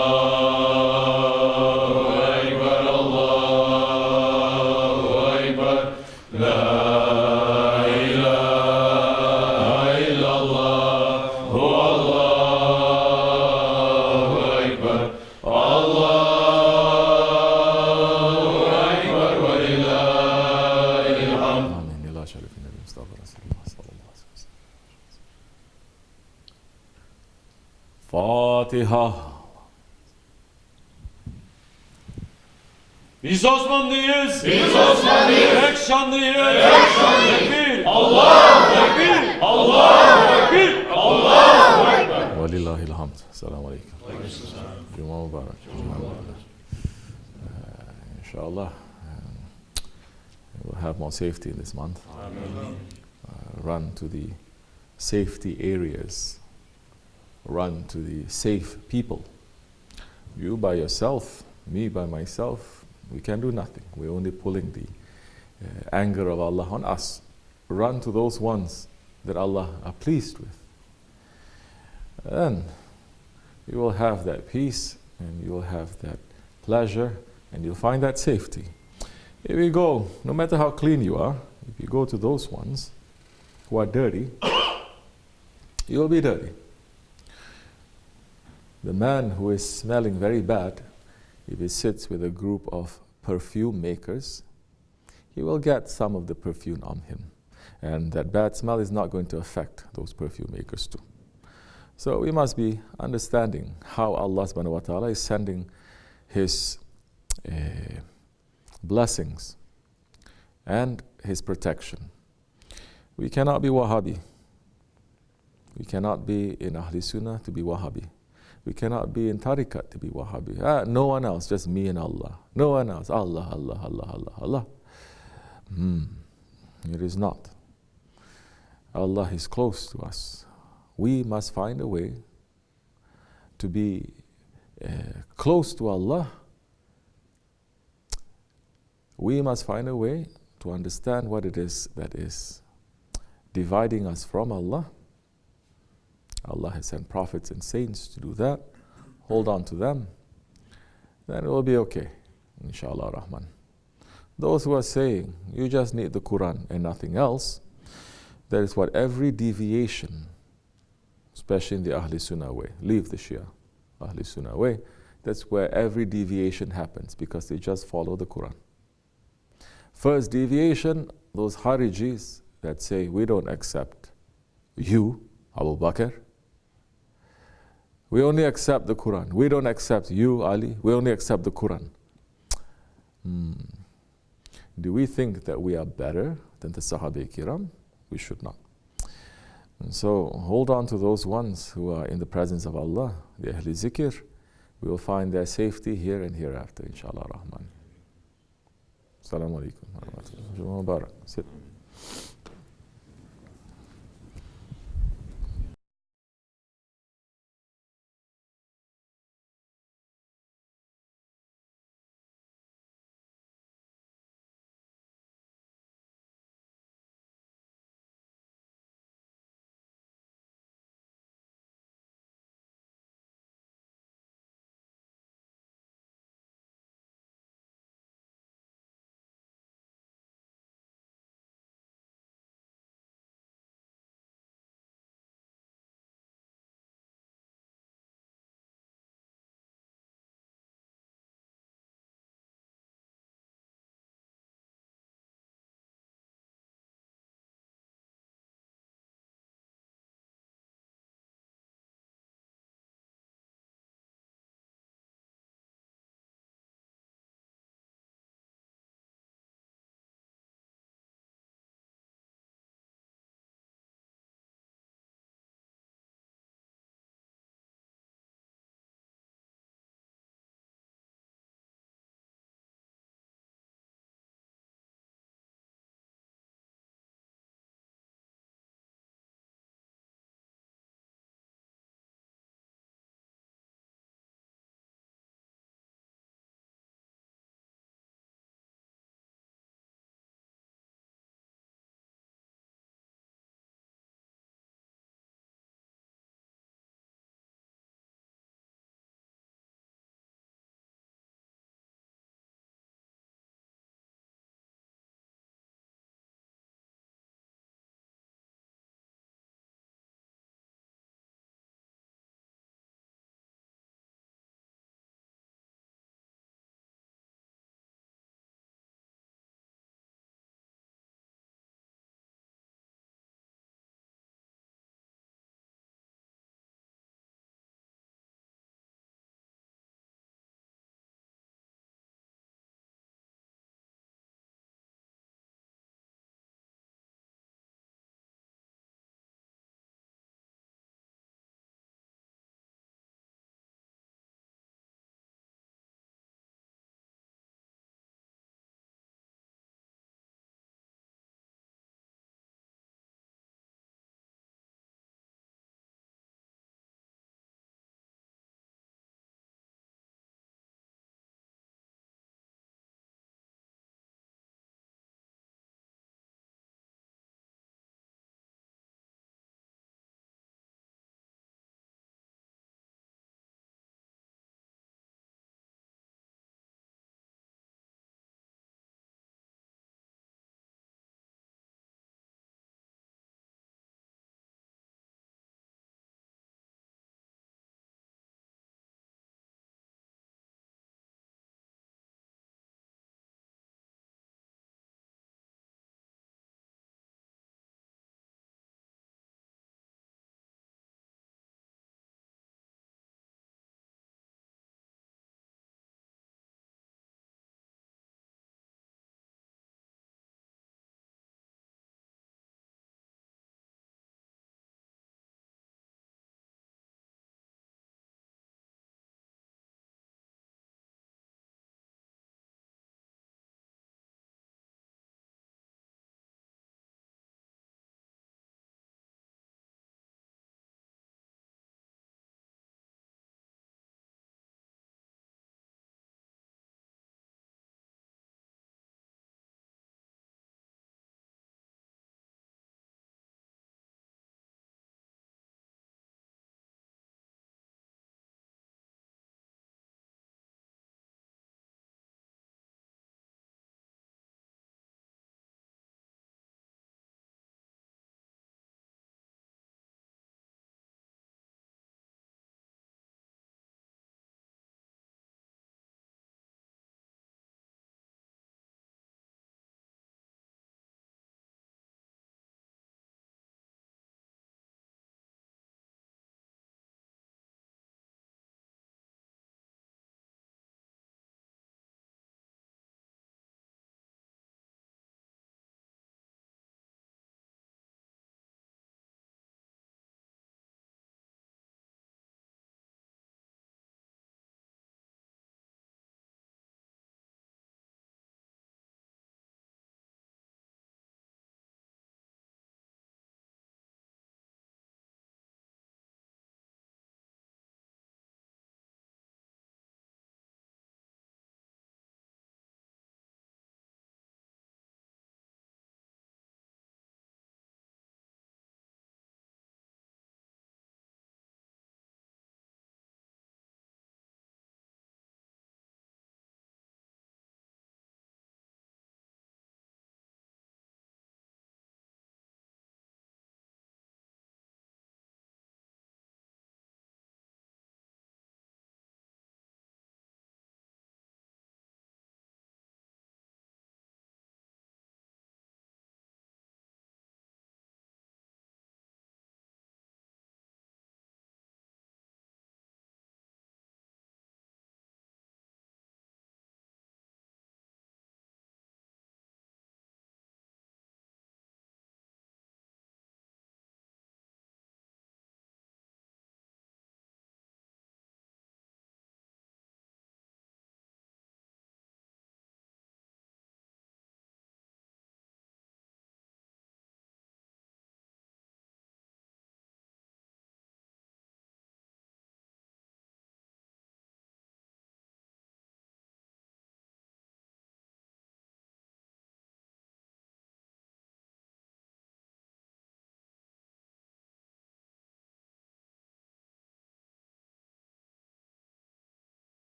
أكبر الله أكبر لا إله إلا الله والله أكبر الله أكبر ولله الحمد. آمين. إلى شرف النبي مصطفى رسول الله صلى الله عليه وسلم. فاتحة. Biz Osmanlıyız. Biz Osmanlıyız. Pek şanlıyız. Pek şanlıyız. Tekbir. Allahu Tekbir. Allahu Tekbir. Allahu Ekber. ولله الحمد. السلام عليكم. Cuma mübarek. Cuma mübarek. Inshallah, we'll have more safety in this month. Run to the safety areas. Run to the safe people. You by yourself, me by myself, we can do nothing. We're only pulling the anger of Allah on us. Run to those ones that Allah are pleased with. And you will have that peace, and you will have that pleasure, and you'll find that safety. If you go, no matter how clean you are, if you go to those ones who are dirty, you will be dirty. The man who is smelling very bad, if he sits with a group of perfume makers, he will get some of the perfume on him. And that bad smell is not going to affect those perfume makers too. So we must be understanding how Allah subhanahu wa ta'ala is sending His blessings and His protection. We cannot be Wahhabi. We cannot be in Ahli Sunnah to be Wahhabi. We cannot be in tariqat to be Wahhabi. No one else, just me and Allah. No one else. Allah, Allah, Allah, Allah, Allah. It is not. Allah is close to us. We must find a way to be close to Allah. We must find a way to understand what it is that is dividing us from Allah. Allah has sent prophets and saints to do that. Hold on to them. Then it will be okay, inshallah Rahman. Those who are saying, you just need the Quran and nothing else, that is what every deviation, especially in the Ahli Sunnah way, leave the Shia, Ahli Sunnah way, that's where every deviation happens, because they just follow the Quran. First deviation, those Harijis that say, we don't accept you, Abu Bakr. We only accept the Quran. We don't accept you, Ali. We only accept the Quran. Do we think that we are better than the Sahaba Kiram? We should not. And so hold on to those ones who are in the presence of Allah, the Ahli Zikr. We will find their safety here and hereafter, inshallah Rahman. Assalamu alaikum. Sit.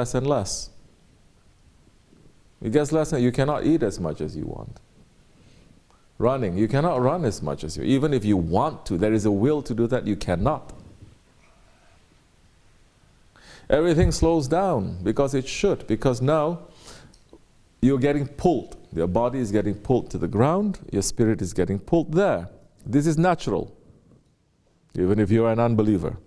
less and less. It gets less and you cannot eat as much as you want. Running, you cannot run as much as you. Even if you want to, there is a will to do that, you cannot. Everything slows down because it should, because now you're getting pulled. Your body is getting pulled to the ground, your spirit is getting pulled there. This is natural, even if you're an unbeliever.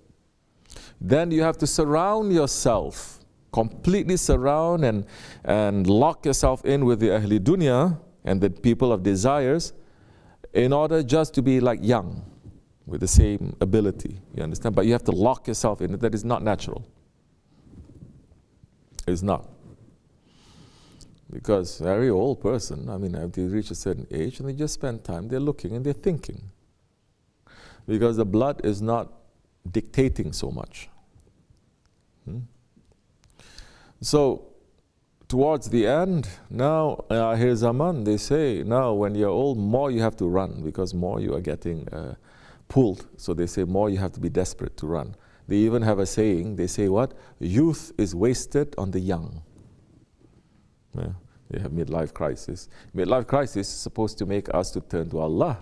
Then you have to surround yourself, completely surround and lock yourself in with the Ahli Dunya and the people of desires in order just to be like young, with the same ability, you understand? But you have to lock yourself in. That is not natural. It's not. Because a very old person, I mean, they reach a certain age and they just spend time, they're looking and they're thinking. Because the blood is not dictating so much. So, towards the end, now, Akhir Zaman, they say, now when you're old, more you have to run because more you are getting pulled. So they say more you have to be desperate to run. They even have a saying, they say what? Youth is wasted on the young. Yeah, they have midlife crisis. Midlife crisis is supposed to make us to turn to Allah.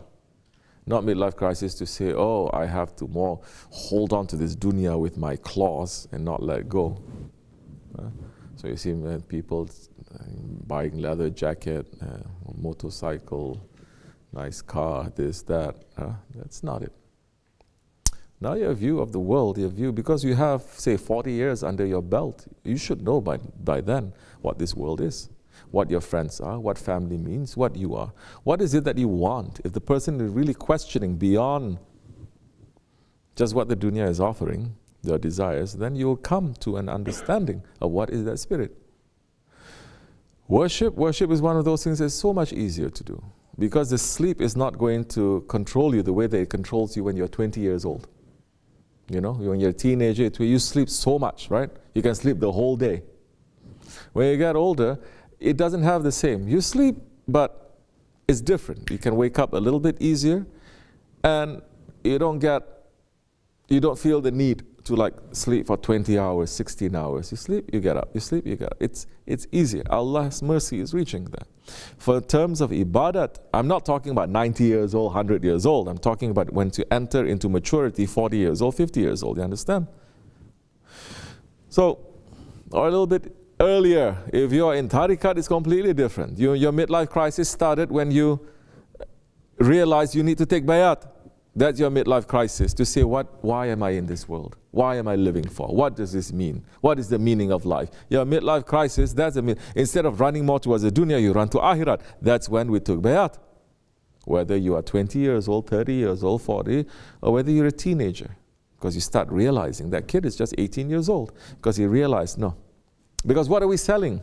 Not midlife crisis to say, oh, I have to more hold on to this dunya with my claws and not let go. So you see people buying leather jacket, motorcycle, nice car, this, that. That's not it. Now your view of the world, your view, because you have, say, 40 years under your belt, you should know by then what this world is, what your friends are, what family means, what you are. What is it that you want? If the person is really questioning beyond just what the dunya is offering, their desires, then you will come to an understanding of what is that spirit. Worship is one of those things that's so much easier to do because the sleep is not going to control you the way that it controls you when you're 20 years old. You know, when you're a teenager, you sleep so much, right? You can sleep the whole day. When you get older, it doesn't have the same. You sleep, but it's different. You can wake up a little bit easier and you don't feel the need to like sleep for 20 hours, 16 hours. You sleep, you get up. You sleep, you get up. It's easier. Allah's mercy is reaching there. For terms of ibadat, I'm not talking about 90 years old, 100 years old. I'm talking about when to enter into maturity, 40 years old, 50 years old. You understand? So, or a little bit earlier, if you're in tariqat, it's completely different. Your midlife crisis started when you realize you need to take bayat. That's your midlife crisis, to say, why am I in this world? Why am I living for? What does this mean? What is the meaning of life? Your midlife crisis, that's instead of running more towards the dunya, you run to akhirat. That's when we took bayat. Whether you are 20 years old, 30 years old, 40, or whether you're a teenager. Because you start realizing that kid is just 18 years old. Because he realized, no. Because what are we selling?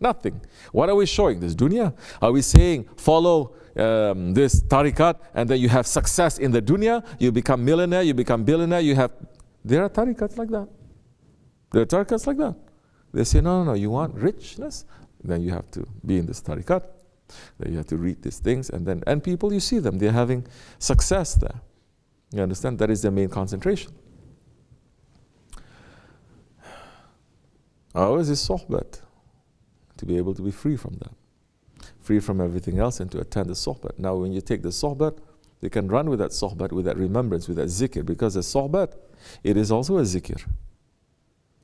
Nothing. What are we showing? This dunya? Are we saying, follow this tariqat, and then you have success in the dunya, you become millionaire, you become billionaire, there are tariqats like that. There are tariqats like that. They say, no, you want richness? Then you have to be in this tariqat. Then you have to read these things, and people, you see them, they're having success there. You understand? That is their main concentration. Ours is sohbat, to be able to be free from that. Free from everything else and to attend the sohbat. Now when you take the sohbat, you can run with that sohbat, with that remembrance, with that zikr, because the sohbat, it is also a zikr.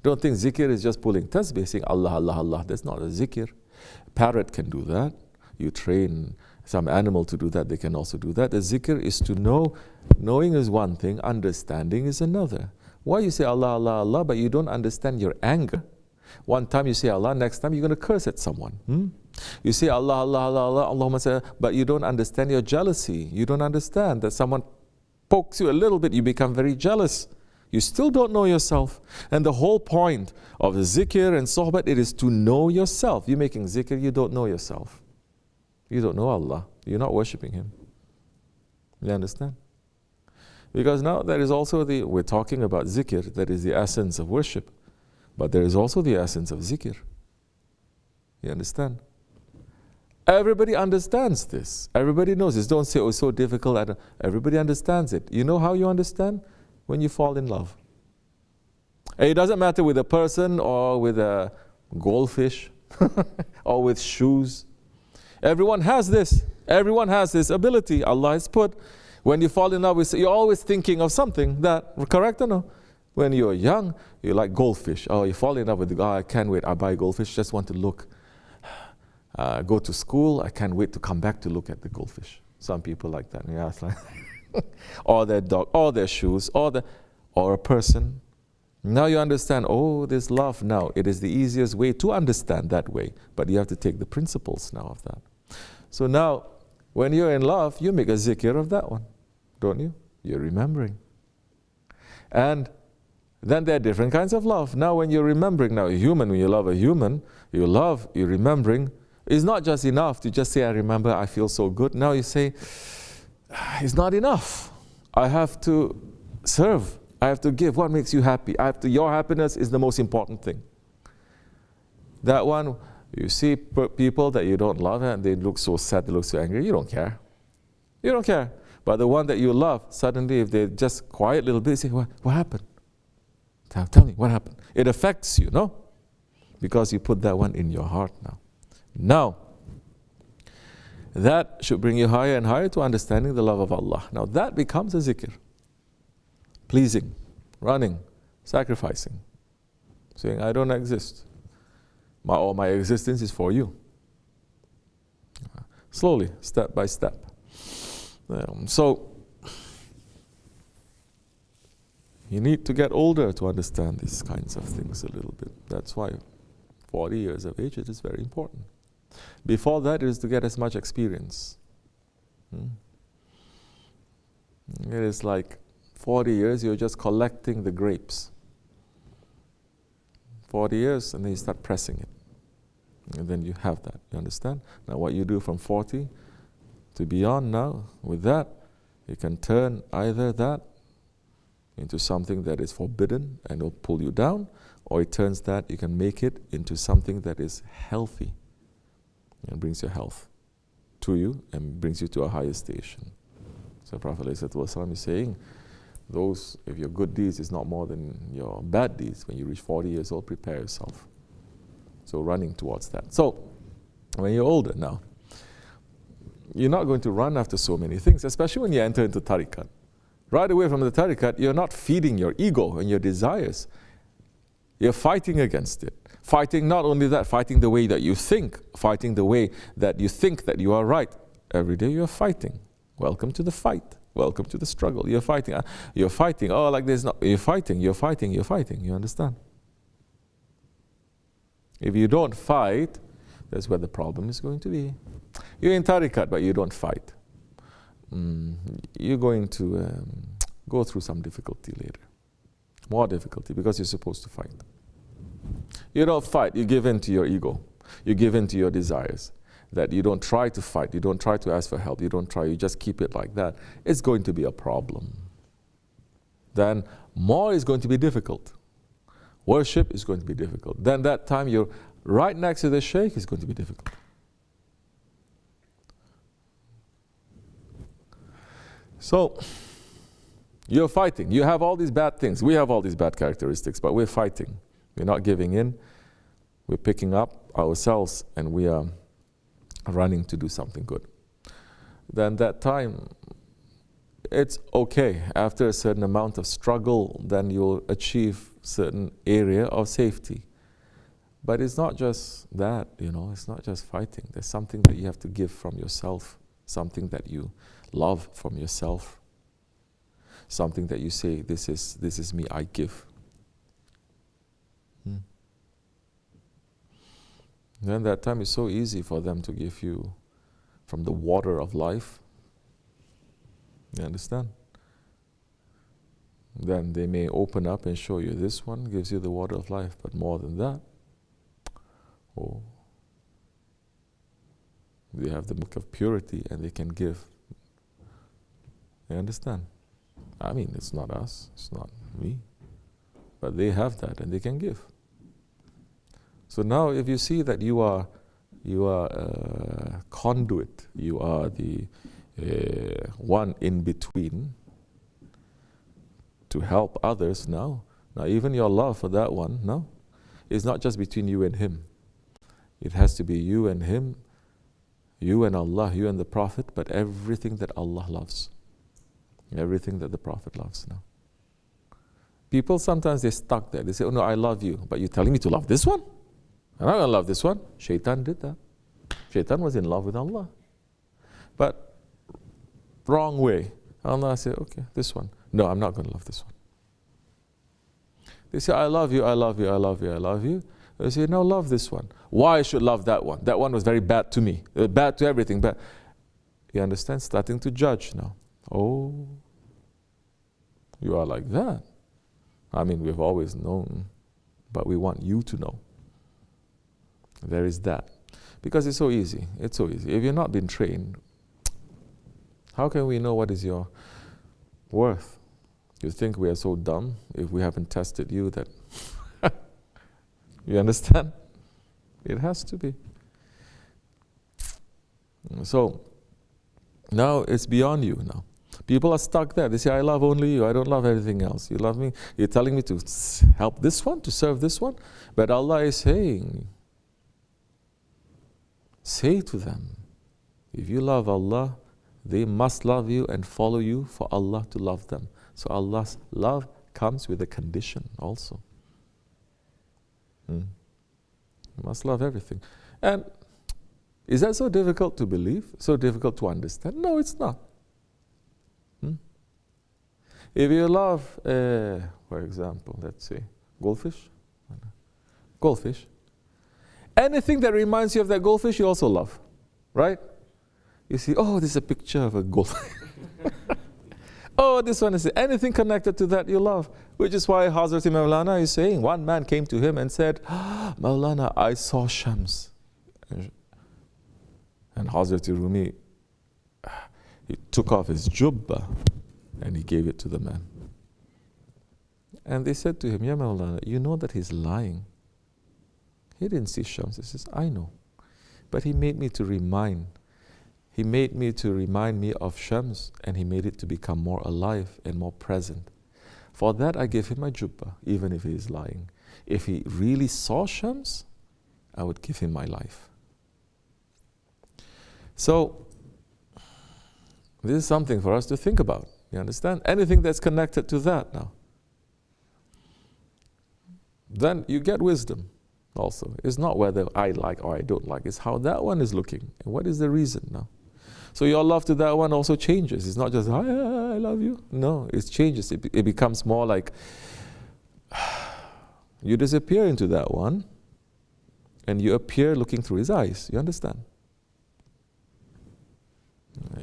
Don't think zikr is just pulling tasbih, saying Allah, Allah, Allah. That's not a zikr. Parrot can do that. You train some animal to do that, they can also do that. The zikr is to know. Knowing is one thing, understanding is another. Why you say Allah, Allah, Allah, but you don't understand your anger? One time you say Allah, next time you're going to curse at someone. You say Allah, Allah, Allah, Allah, Allahumma salli, but you don't understand your jealousy. You don't understand that someone pokes you a little bit, you become very jealous. You still don't know yourself. And the whole point of the zikr and sohbat, it is to know yourself. You're making zikr, you don't know yourself. You don't know Allah. You're not worshipping Him. You understand? Because now there is also we're talking about zikr, that is the essence of worship. But there is also the essence of zikr. You understand? Everybody understands this. Everybody knows this. Don't say, oh, it's so difficult. Everybody understands it. You know how you understand? When you fall in love. And it doesn't matter with a person or with a goldfish or with shoes. Everyone has this. Everyone has this ability Allah has put. When you fall in love with, you're always thinking of something that, correct or no? When you're young, you like goldfish. Oh, you fall in love with the guy, I can't wait, I buy goldfish, just want to look. Go to school, I can't wait to come back to look at the goldfish. Some people like that. Yeah, it's like or their dog, or their shoes, or a person. Now you understand, oh, this love now. It is the easiest way to understand that way. But you have to take the principles now of that. So now, when you're in love, you make a zikr of that one, don't you? You're remembering. And then there are different kinds of love. Now when you're remembering, now a human, when you love a human, you're remembering. It's not just enough to just say, I remember, I feel so good. Now you say, it's not enough. I have to serve. I have to give. What makes you happy? Your happiness is the most important thing. That one, you see people that you don't love and they look so sad, they look so angry, you don't care. You don't care. But the one that you love, suddenly if they just quiet a little bit, you say, what happened? Tell me, what happened? It affects you, no? Because you put that one in your heart now. Now, that should bring you higher and higher to understanding the love of Allah. Now that becomes a zikr. Pleasing, running, sacrificing, saying, I don't exist. My existence is for you. Slowly, step by step. So, you need to get older to understand these kinds of things a little bit. That's why 40 years of age, it is very important. Before that, it is to get as much experience. It is like 40 years, you're just collecting the grapes. 40 years, and then you start pressing it. And then you have that, you understand? Now what you do from 40 to beyond now, with that, you can turn either that into something that is forbidden and will pull you down, or it turns that, you can make it into something that is healthy and brings your health to you and brings you to a higher station. So Prophet ﷺ is saying, if your good deeds is not more than your bad deeds, when you reach 40 years old, prepare yourself. So running towards that. So, when you're older now, you're not going to run after so many things, especially when you enter into tariqat. Right away from the tariqat, you're not feeding your ego and your desires. You're fighting against it. Fighting not only that, fighting the way that you think, fighting the way that you think that you are right. Every day you're fighting. Welcome to the fight. Welcome to the struggle. You're fighting. You're fighting. Oh, like there's no. You're fighting. You're fighting. You're fighting. You understand? If you don't fight, that's where the problem is going to be. You're in tariqat, but you don't fight. You're going to go through some difficulty later. More difficulty, because you're supposed to fight. You don't fight. You give in to your ego. You give in to your desires. That you don't try to fight, you don't try to ask for help, you just keep it like that, it's going to be a problem. Then more is going to be difficult. Worship is going to be difficult. Then that time you're right next to the sheikh is going to be difficult. So, you're fighting. You have all these bad things. We have all these bad characteristics, but we're fighting. We're not giving in. We're picking up ourselves and we are running to do something good. Then that time, it's okay. After a certain amount of struggle, then you'll achieve certain area of safety. But it's not just that, it's not just fighting. There's something that you have to give from yourself, something that you love from yourself, something that you say, this is me, I give. Then that time is so easy for them to give you from the water of life. You understand? Then they may open up and show you this one gives you the water of life, but more than that, they have the milk of purity and they can give. You understand? I mean, it's not us, it's not me, but they have that and they can give. So now if you see that you are a conduit, you are the one in between to help others now, Now, even your love for that one, no, it's not just between you and him. It has to be you and him, you and Allah, you and the Prophet, but everything that Allah loves. Everything that the Prophet loves now. People sometimes they're stuck there. They say, oh no, I love you, but you're telling me to love this one? I'm not going to love this one. Shaitan did that. Shaitan was in love with Allah. But wrong way. Allah said, okay, this one. No, I'm not going to love this one. They say, I love you, I love you, I love you, I love you. They say, no, love this one. Why I should love that one? That one was very bad to me. Bad to everything. But you understand? Starting to judge now. Oh, you are like that. I mean, we've always known, but we want you to know. There is that. Because it's so easy. It's so easy. If you've not been trained, how can we know what is your worth? You think we are so dumb if we haven't tested you that... You understand? It has to be. So, now it's beyond you now. People are stuck there. They say, I love only you. I don't love anything else. You love me. You're telling me to help this one, to serve this one. But Allah is saying, say to them, if you love Allah, they must love you and follow you for Allah to love them. So Allah's love comes with a condition also. You must love everything. And is that so difficult to believe? So difficult to understand? No, it's not. If you love, for example, let's say, goldfish. Anything that reminds you of that goldfish, you also love, right? You see, oh, this is a picture of a goldfish. Oh, this one is anything connected to that you love. Which is why Hazrat Maulana is saying, one man came to him and said, Maulana, I saw Shams. And Hazrat Rumi, he took off his jubba and he gave it to the man. And they said to him, Ya Maulana, you know that he's lying. He didn't see Shams. He says, I know. But he made me to remind me of Shams, and he made it to become more alive and more present. For that I give him my jubba, even if he is lying. If he really saw Shams, I would give him my life. So, this is something for us to think about. You understand? Anything that's connected to that now. Then you get wisdom also. It's not whether I like or I don't like. It's how that one is looking. And what is the reason now? So your love to that one also changes. It's not just, I love you. No, it changes. It becomes more like, you disappear into that one and you appear looking through his eyes. You understand?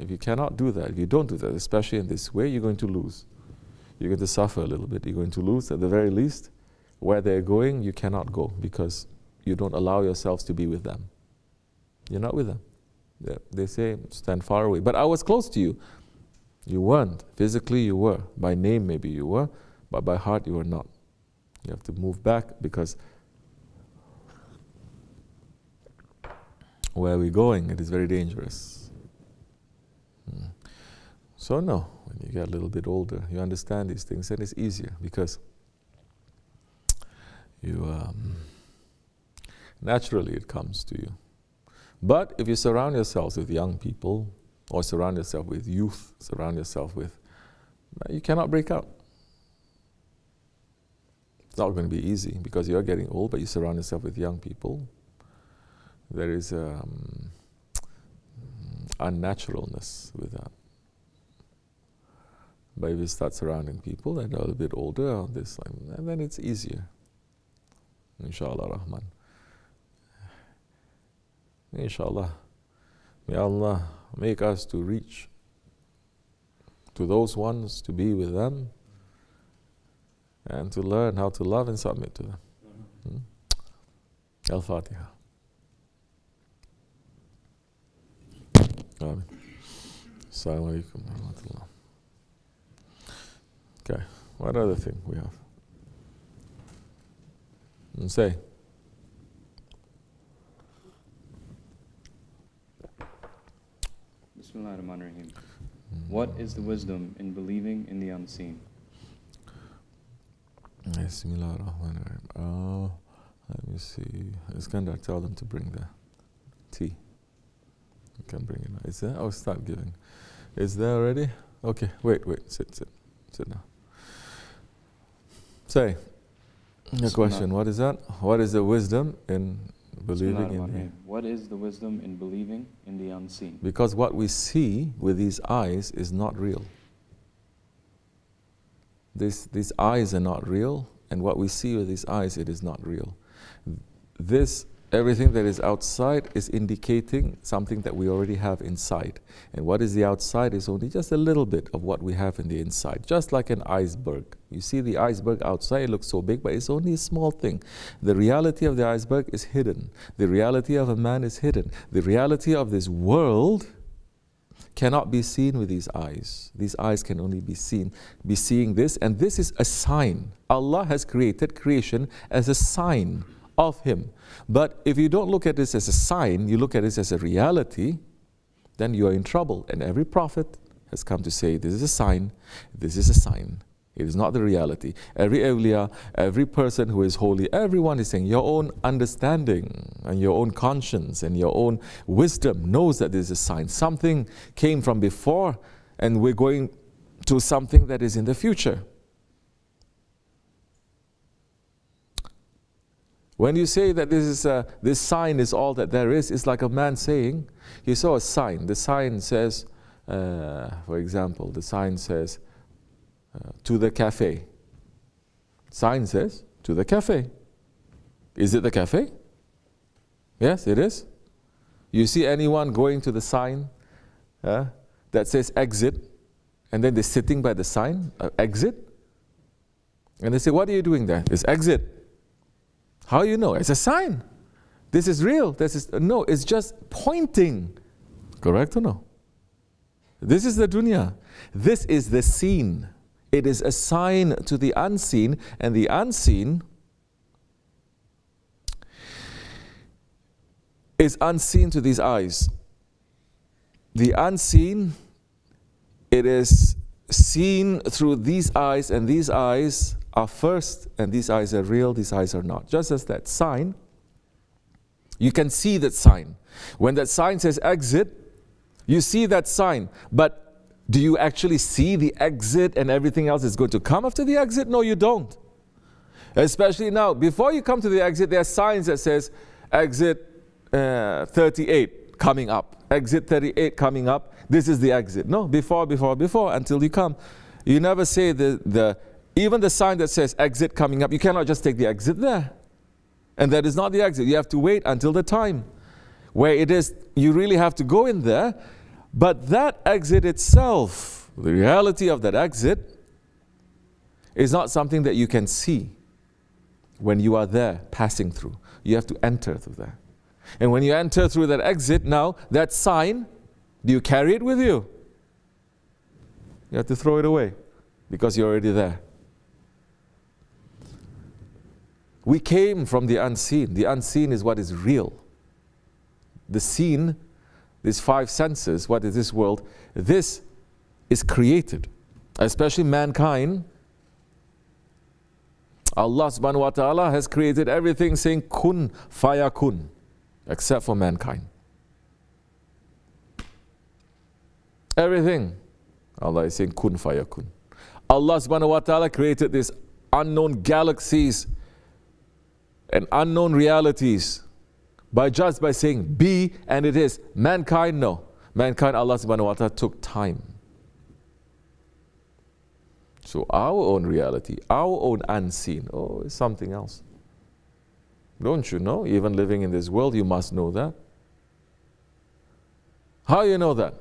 If you cannot do that, if you don't do that, especially in this way, you're going to lose. You're going to suffer a little bit. You're going to lose at the very least. Where they're going, you cannot go because you don't allow yourselves to be with them. You're not with them. They say, stand far away. But I was close to you. You weren't. Physically, you were. By name, maybe you were. But by heart, you were not. You have to move back because where we're going, it is very dangerous. So no, when you get a little bit older, you understand these things and it's easier because you naturally it comes to you. But if you surround yourselves with young people, or surround yourself with youth, surround yourself with, you cannot break out. It's not going to be easy because you're getting old, but you surround yourself with young people. There is unnaturalness with that. But if you start surrounding people that are a little bit older on this line, and then it's easier. Inshallah Rahman. Inshallah. May Allah make us to reach to those ones, to be with them, and to learn how to love and submit to them. Al-Fatiha. Amen. Assalamu alaikum wa rahmatullah. Okay, what other thing we have? And say. Bismillahirrahmanirrahim. What is the wisdom in believing in the unseen? I Bismillahirrahmanirrahim. Oh, let me see. Iskandar, tell them to bring the tea. You can bring it now. Is there? Oh, start giving. Is there already? Okay, wait. Sit down. Say, your question, what is that? What is the wisdom in believing in Him? What is the wisdom in believing in the unseen? Because what we see with these eyes is not real. These eyes are not real, and what we see with these eyes, it is not real. Everything that is outside is indicating something that we already have inside. And what is the outside is only just a little bit of what we have in the inside. Just like an iceberg. You see the iceberg outside, it looks so big, but it's only a small thing. The reality of the iceberg is hidden. The reality of a man is hidden. The reality of this world cannot be seen with these eyes. These eyes can only be seeing this, and this is a sign. Allah has created creation as a sign of Him. But if you don't look at this as a sign, you look at this as a reality, then you are in trouble. And every prophet has come to say, this is a sign, this is a sign. It is not the reality. Every awliya, every person who is holy, everyone is saying, your own understanding and your own conscience and your own wisdom knows that this is a sign. Something came from before, and we're going to something that is in the future. When you say that this sign is all that there is, it's like a man saying, he saw a sign. The sign says, for example, the sign says, to the cafe. Sign says, to the cafe. Is it the cafe? Yes, it is. You see anyone going to the sign that says exit, and then they're sitting by the sign, exit, and they say, what are you doing there? It's exit. How you know? It's a sign. This is real. No, it's just pointing. Correct or no? This is the dunya. This is the seen. It is a sign to the unseen, and the unseen is unseen to these eyes. The unseen, it is seen through these eyes, and these eyes are first, and these eyes are real, these eyes are not. Just as that sign, you can see that sign. When that sign says exit, you see that sign, but do you actually see the exit and everything else is going to come after the exit? No, you don't. Especially now, before you come to the exit, there are signs that says exit 38 coming up, exit 38 coming up, this is the exit. No, before, until you come. You never say even the sign that says exit coming up, you cannot just take the exit there. And that is not the exit. You have to wait until the time where it is, you really have to go in there. But that exit itself, the reality of that exit, is not something that you can see when you are there passing through. You have to enter through there. And when you enter through that exit, now that sign, do you carry it with you? You have to throw it away because you're already there. We came from the unseen. The unseen is what is real. The seen, these five senses, what is this world? This is created, especially mankind. Allah subhanahu wa ta'ala has created everything saying kun fayakun, except for mankind. Everything, Allah is saying kun fayakun. Allah subhanahu wa ta'ala created these unknown galaxies and unknown realities just by saying be, and it is. Mankind, no. Mankind, Allah subhanahu wa ta'ala took time. So our own reality, our own unseen, it's something else. Don't you know? Even living in this world, you must know that. How you know that?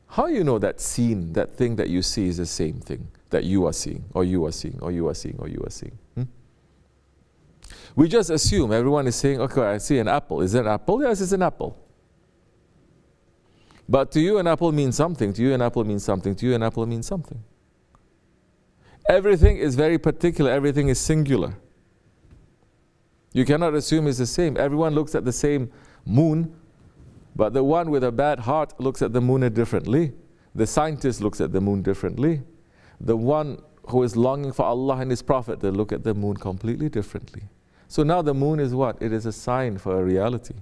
How you know that seen, that thing that you see is the same thing that you are seeing, or you are seeing, or you are seeing, or you are seeing? We just assume everyone is saying, okay, I see an apple. Is it an apple? Yes, it's an apple. But to you, an apple means something. To you, an apple means something. To you, an apple means something. Everything is very particular. Everything is singular. You cannot assume it's the same. Everyone looks at the same moon, but the one with a bad heart looks at the moon differently. The scientist looks at the moon differently. The one who is longing for Allah and His Prophet, they look at the moon completely differently. So now the moon is what? It is a sign for a reality.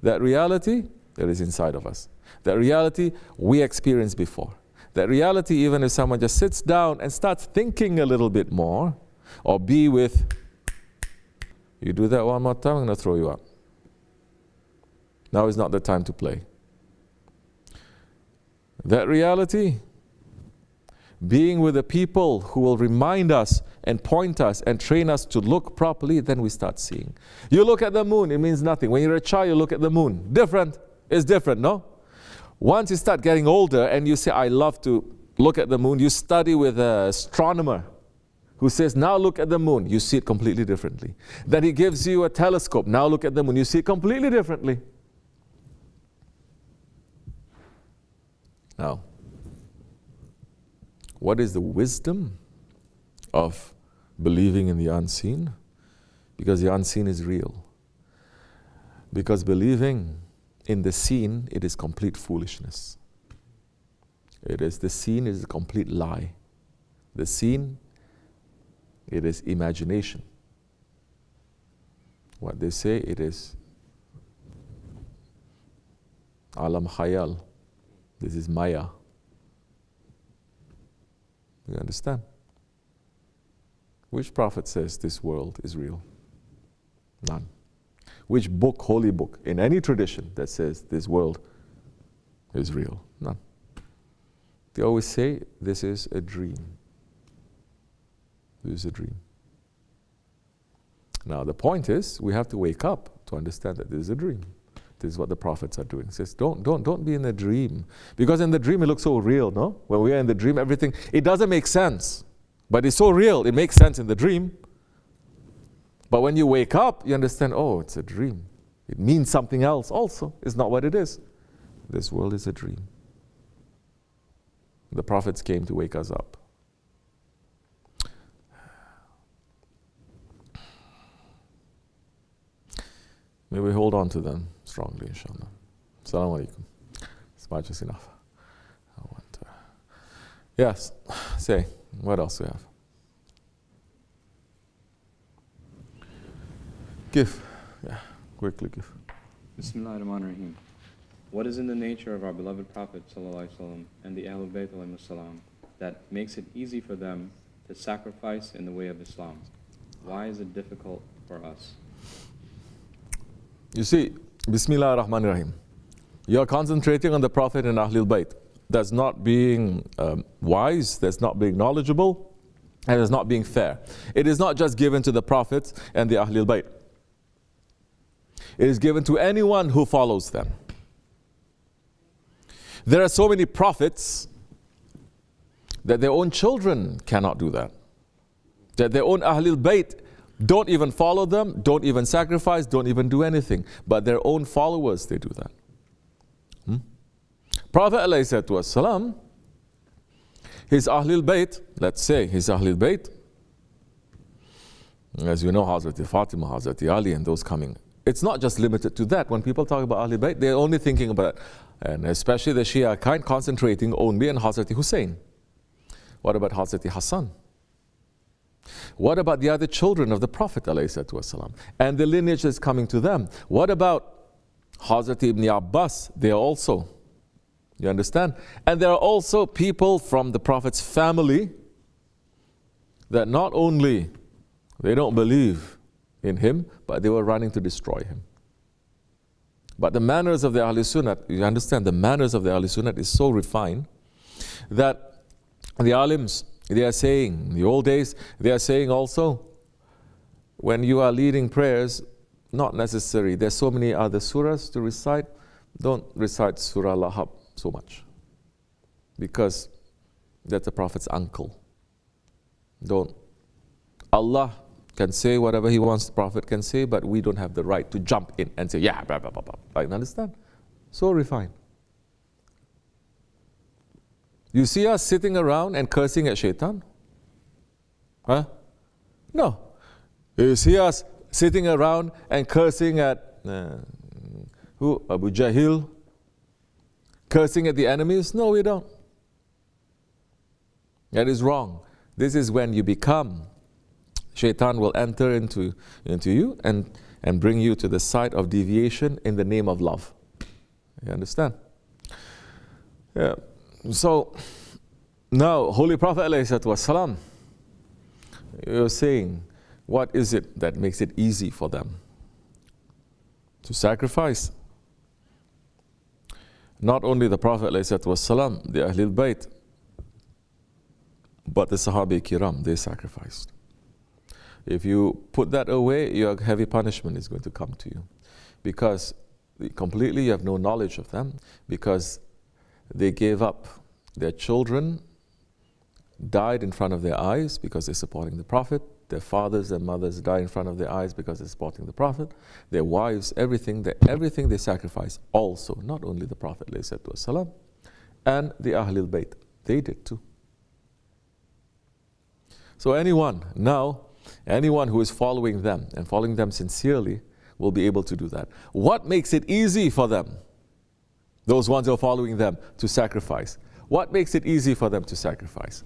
That reality that is inside of us. That reality we experienced before. That reality, even if someone just sits down and starts thinking a little bit more, or be with, you do that one more time, I'm going to throw you out. Now is not the time to play. That reality, being with the people who will remind us and point us and train us to look properly, then we start seeing. You look at the moon, it means nothing. When you're a child, you look at the moon. Different. It's different, no? Once you start getting older and you say, I love to look at the moon, you study with an astronomer who says, now look at the moon. You see it completely differently. Then he gives you a telescope. Now look at the moon. You see it completely differently. Now, what is the wisdom of believing in the unseen? Because the unseen is real. Because believing in the seen, it is complete foolishness. The seen is a complete lie. The seen, it is imagination. What they say, it is alam khayal. This is maya. You understand? Which prophet says this world is real? None. Which book, holy book, in any tradition that says this world is real? None. They always say this is a dream. This is a dream. Now the point is, we have to wake up to understand that this is a dream. This is what the prophets are doing. It says, don't be in a dream. Because in the dream it looks so real, no? When we are in the dream, everything, it doesn't make sense. But it's so real, it makes sense in the dream. But when you wake up, you understand, oh, it's a dream. It means something else also. It's not what it is. This world is a dream. The prophets came to wake us up. May we hold on to them strongly, inshallah. Assalamu alaikum. It's much is enough. Yes, say, what else do we have? Give. Yeah, quickly give. Bismillahirrahmanirrahim. What is in the nature of our beloved Prophet ﷺ and the Ahlul Bayt ﷺ that makes it easy for them to sacrifice in the way of Islam? Why is it difficult for us? You see, Bismillah ar-Rahman ar-Rahim. You are concentrating on the Prophet and Ahlul Bayt. That's not being wise, that's not being knowledgeable, and it's not being fair. It is not just given to the Prophets and the Ahlul Bayt. It is given to anyone who follows them. There are so many prophets that their own children cannot do that. That their own Ahlul Bayt don't even follow them, don't even sacrifice, don't even do anything. But their own followers, they do that. Prophet ﷺ, his Ahlul Bayt, let's say his Ahlul Bayt, as you know, Hazrat Fatima, Hazrat Ali, and those coming. It's not just limited to that. When people talk about Ahlul Bayt, they're only thinking about it. And especially the Shia kind, concentrating only on Hazrat Hussein. What about Hazrat Hassan? What about the other children of the Prophet ﷺ and the lineage that's coming to them? What about Hazrat Ibn Abbas? They are also, you understand? And there are also people from the Prophet's family that not only they don't believe in him, but they were running to destroy him. But the manners of the Ahl Sunnah, you understand, the manners of the Ahl Sunnah is so refined that the alims, they are saying, in the old days, they are saying also, when you are leading prayers, not necessary. There's so many other surahs to recite. Don't recite Surah Lahab so much. Because that's the Prophet's uncle. Don't. Allah can say whatever He wants the Prophet can say, but we don't have the right to jump in and say, yeah, blah, blah, blah, blah. You understand? So refined. You see us sitting around and cursing at shaitan? Huh? No. You see us sitting around and cursing at who? Abu Jahil? Cursing at the enemies? No, we don't. That is wrong. This is when you become, shaitan will enter into you and bring you to the side of deviation in the name of love. You understand? Yeah. So, now, Holy Prophet ﷺ, you're saying, what is it that makes it easy for them to sacrifice? Not only the Prophet ﷺ, the Ahlul Bayt, but the Sahaba Kiram, they sacrificed. If you put that away, your heavy punishment is going to come to you. Because completely you have no knowledge of them, because they gave up. Their children died in front of their eyes because they're supporting the Prophet. Their fathers and mothers died in front of their eyes because they're supporting the Prophet. Their wives, everything they sacrificed also, not only the Prophet ﷺ, and the Ahlul Bayt, they did too. So anyone who is following them and following them sincerely will be able to do that. What makes it easy for them, those ones who are following them, to sacrifice? What makes it easy for them to sacrifice?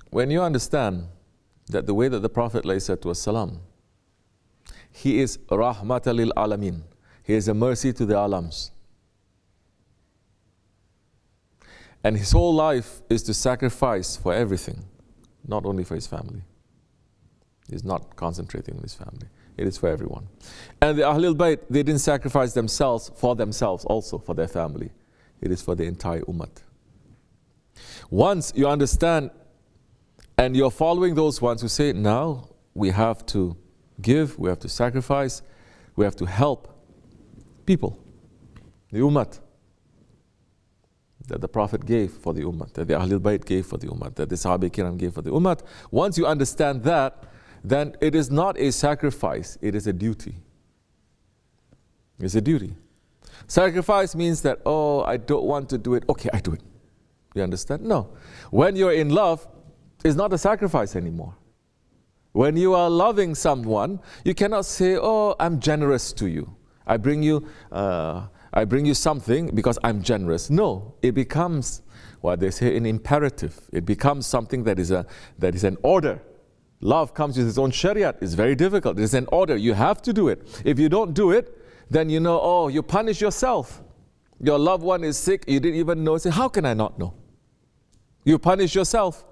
When you understand that the way that the Prophet ﷺ, he is rahmatan lil alamin, he is a mercy to the alams, and his whole life is to sacrifice for everything, not only for his family. He's not concentrating on his family. It is for everyone. And the Ahlul Bayt, they didn't sacrifice themselves also, for their family. It is for the entire ummah. Once you understand and you're following those ones who say, now we have to give, we have to sacrifice, we have to help people, the ummah, that the Prophet gave for the ummah, that the Ahlul Bayt gave for the ummah, that the Sahaba Kiram gave for the ummah. Once you understand that, then it is not a sacrifice, it is a duty. It's a duty. Sacrifice means that, oh, I don't want to do it, okay, I do it. You understand? No. When you're in love, it's not a sacrifice anymore. When you are loving someone, you cannot say, oh, I'm generous to you. I bring you something because I'm generous. No, it becomes what they say an imperative. It becomes something that is an order. Love comes with its own shariat. It's very difficult. It's an order. You have to do it. If you don't do it, then you know, oh, you punish yourself. Your loved one is sick. You didn't even know. Say, how can I not know? You punish yourself.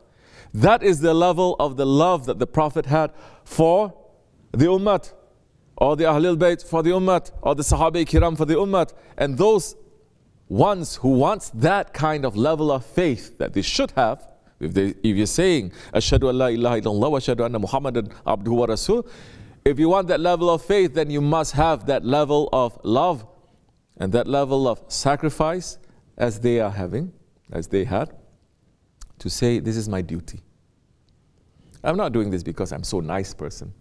That is the level of the love that the Prophet had for the ummah, or the Ahlul Bayt for the ummah, or the Sahaba Kiram for the ummah. And those ones who wants that kind of level of faith that they should have, if you're saying, Ashhadu an la ilaha illallah wa ashhadu anna Muhammadan abduhu wa rasul, if you want that level of faith, then you must have that level of love and that level of sacrifice as they are having, as they had, to say, this is my duty. I'm not doing this because I'm so nice person.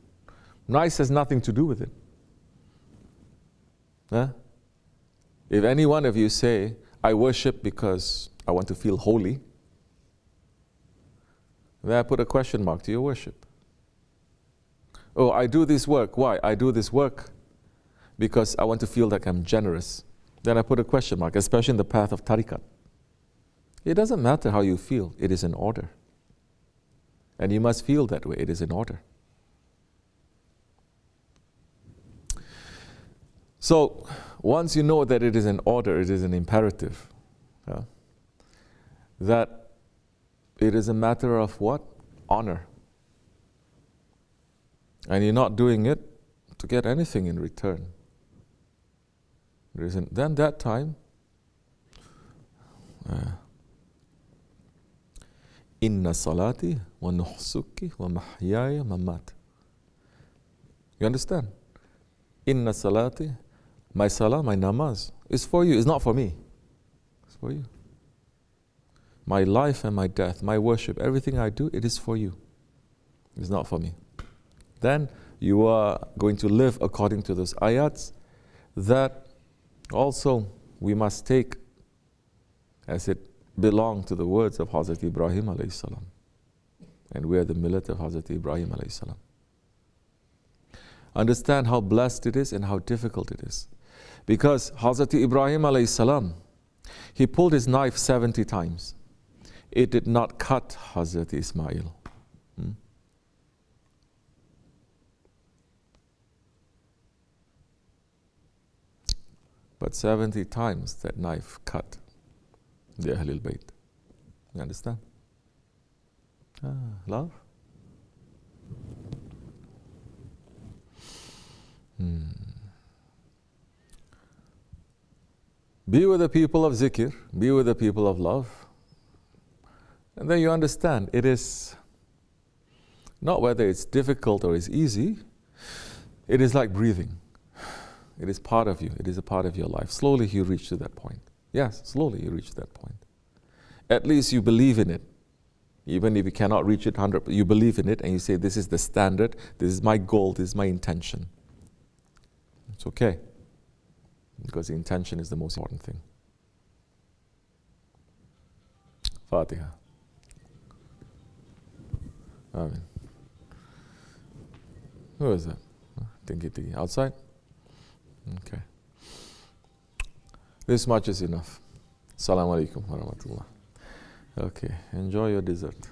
Nice has nothing to do with it. Huh? If any one of you say, I worship because I want to feel holy, then I put a question mark to your worship. Oh, I do this work. Why? I do this work because I want to feel like I'm generous. Then I put a question mark, especially in the path of tariqat. It doesn't matter how you feel. It is in order. And you must feel that way. It is in order. So, once you know that it is an order, it is an imperative, that it is a matter of what? Honor. And you're not doing it to get anything in return. Then that time, Inna salati wa nuhsuki wa mahyaya mamat. You understand? Inna salati, my salah, my namaz, is for you. It's not for me. It's for you. My life and my death, my worship, everything I do, it is for you. It's not for me. Then you are going to live according to those ayats that also we must take as it belong to the words of Hazrat Ibrahim alayhi salam. And we are the millet of Hazrat Ibrahim alayhi salam. Understand how blessed it is and how difficult it is. Because Hazrat Ibrahim alayhi salam, He pulled his knife 70 times. It did not cut Hazrat Ismail. But 70 times that knife cut the Ahlul Bayt. You understand? Love? Be with the people of zikr, be with the people of love. And then you understand, it is not whether it's difficult or it's easy, it is like breathing. It is part of you, it is a part of your life. Slowly you reach to that point. Yes, slowly you reach to that point. At least you believe in it. Even if you cannot reach it 100%, you believe in it and you say, this is the standard, this is my goal, this is my intention. It's okay. Because the intention is the most important thing. Fatiha. Amen. Who is that? Tingi outside? Okay. This much is enough. Assalamu alaikum wa rahmatullah. Okay, enjoy your dessert.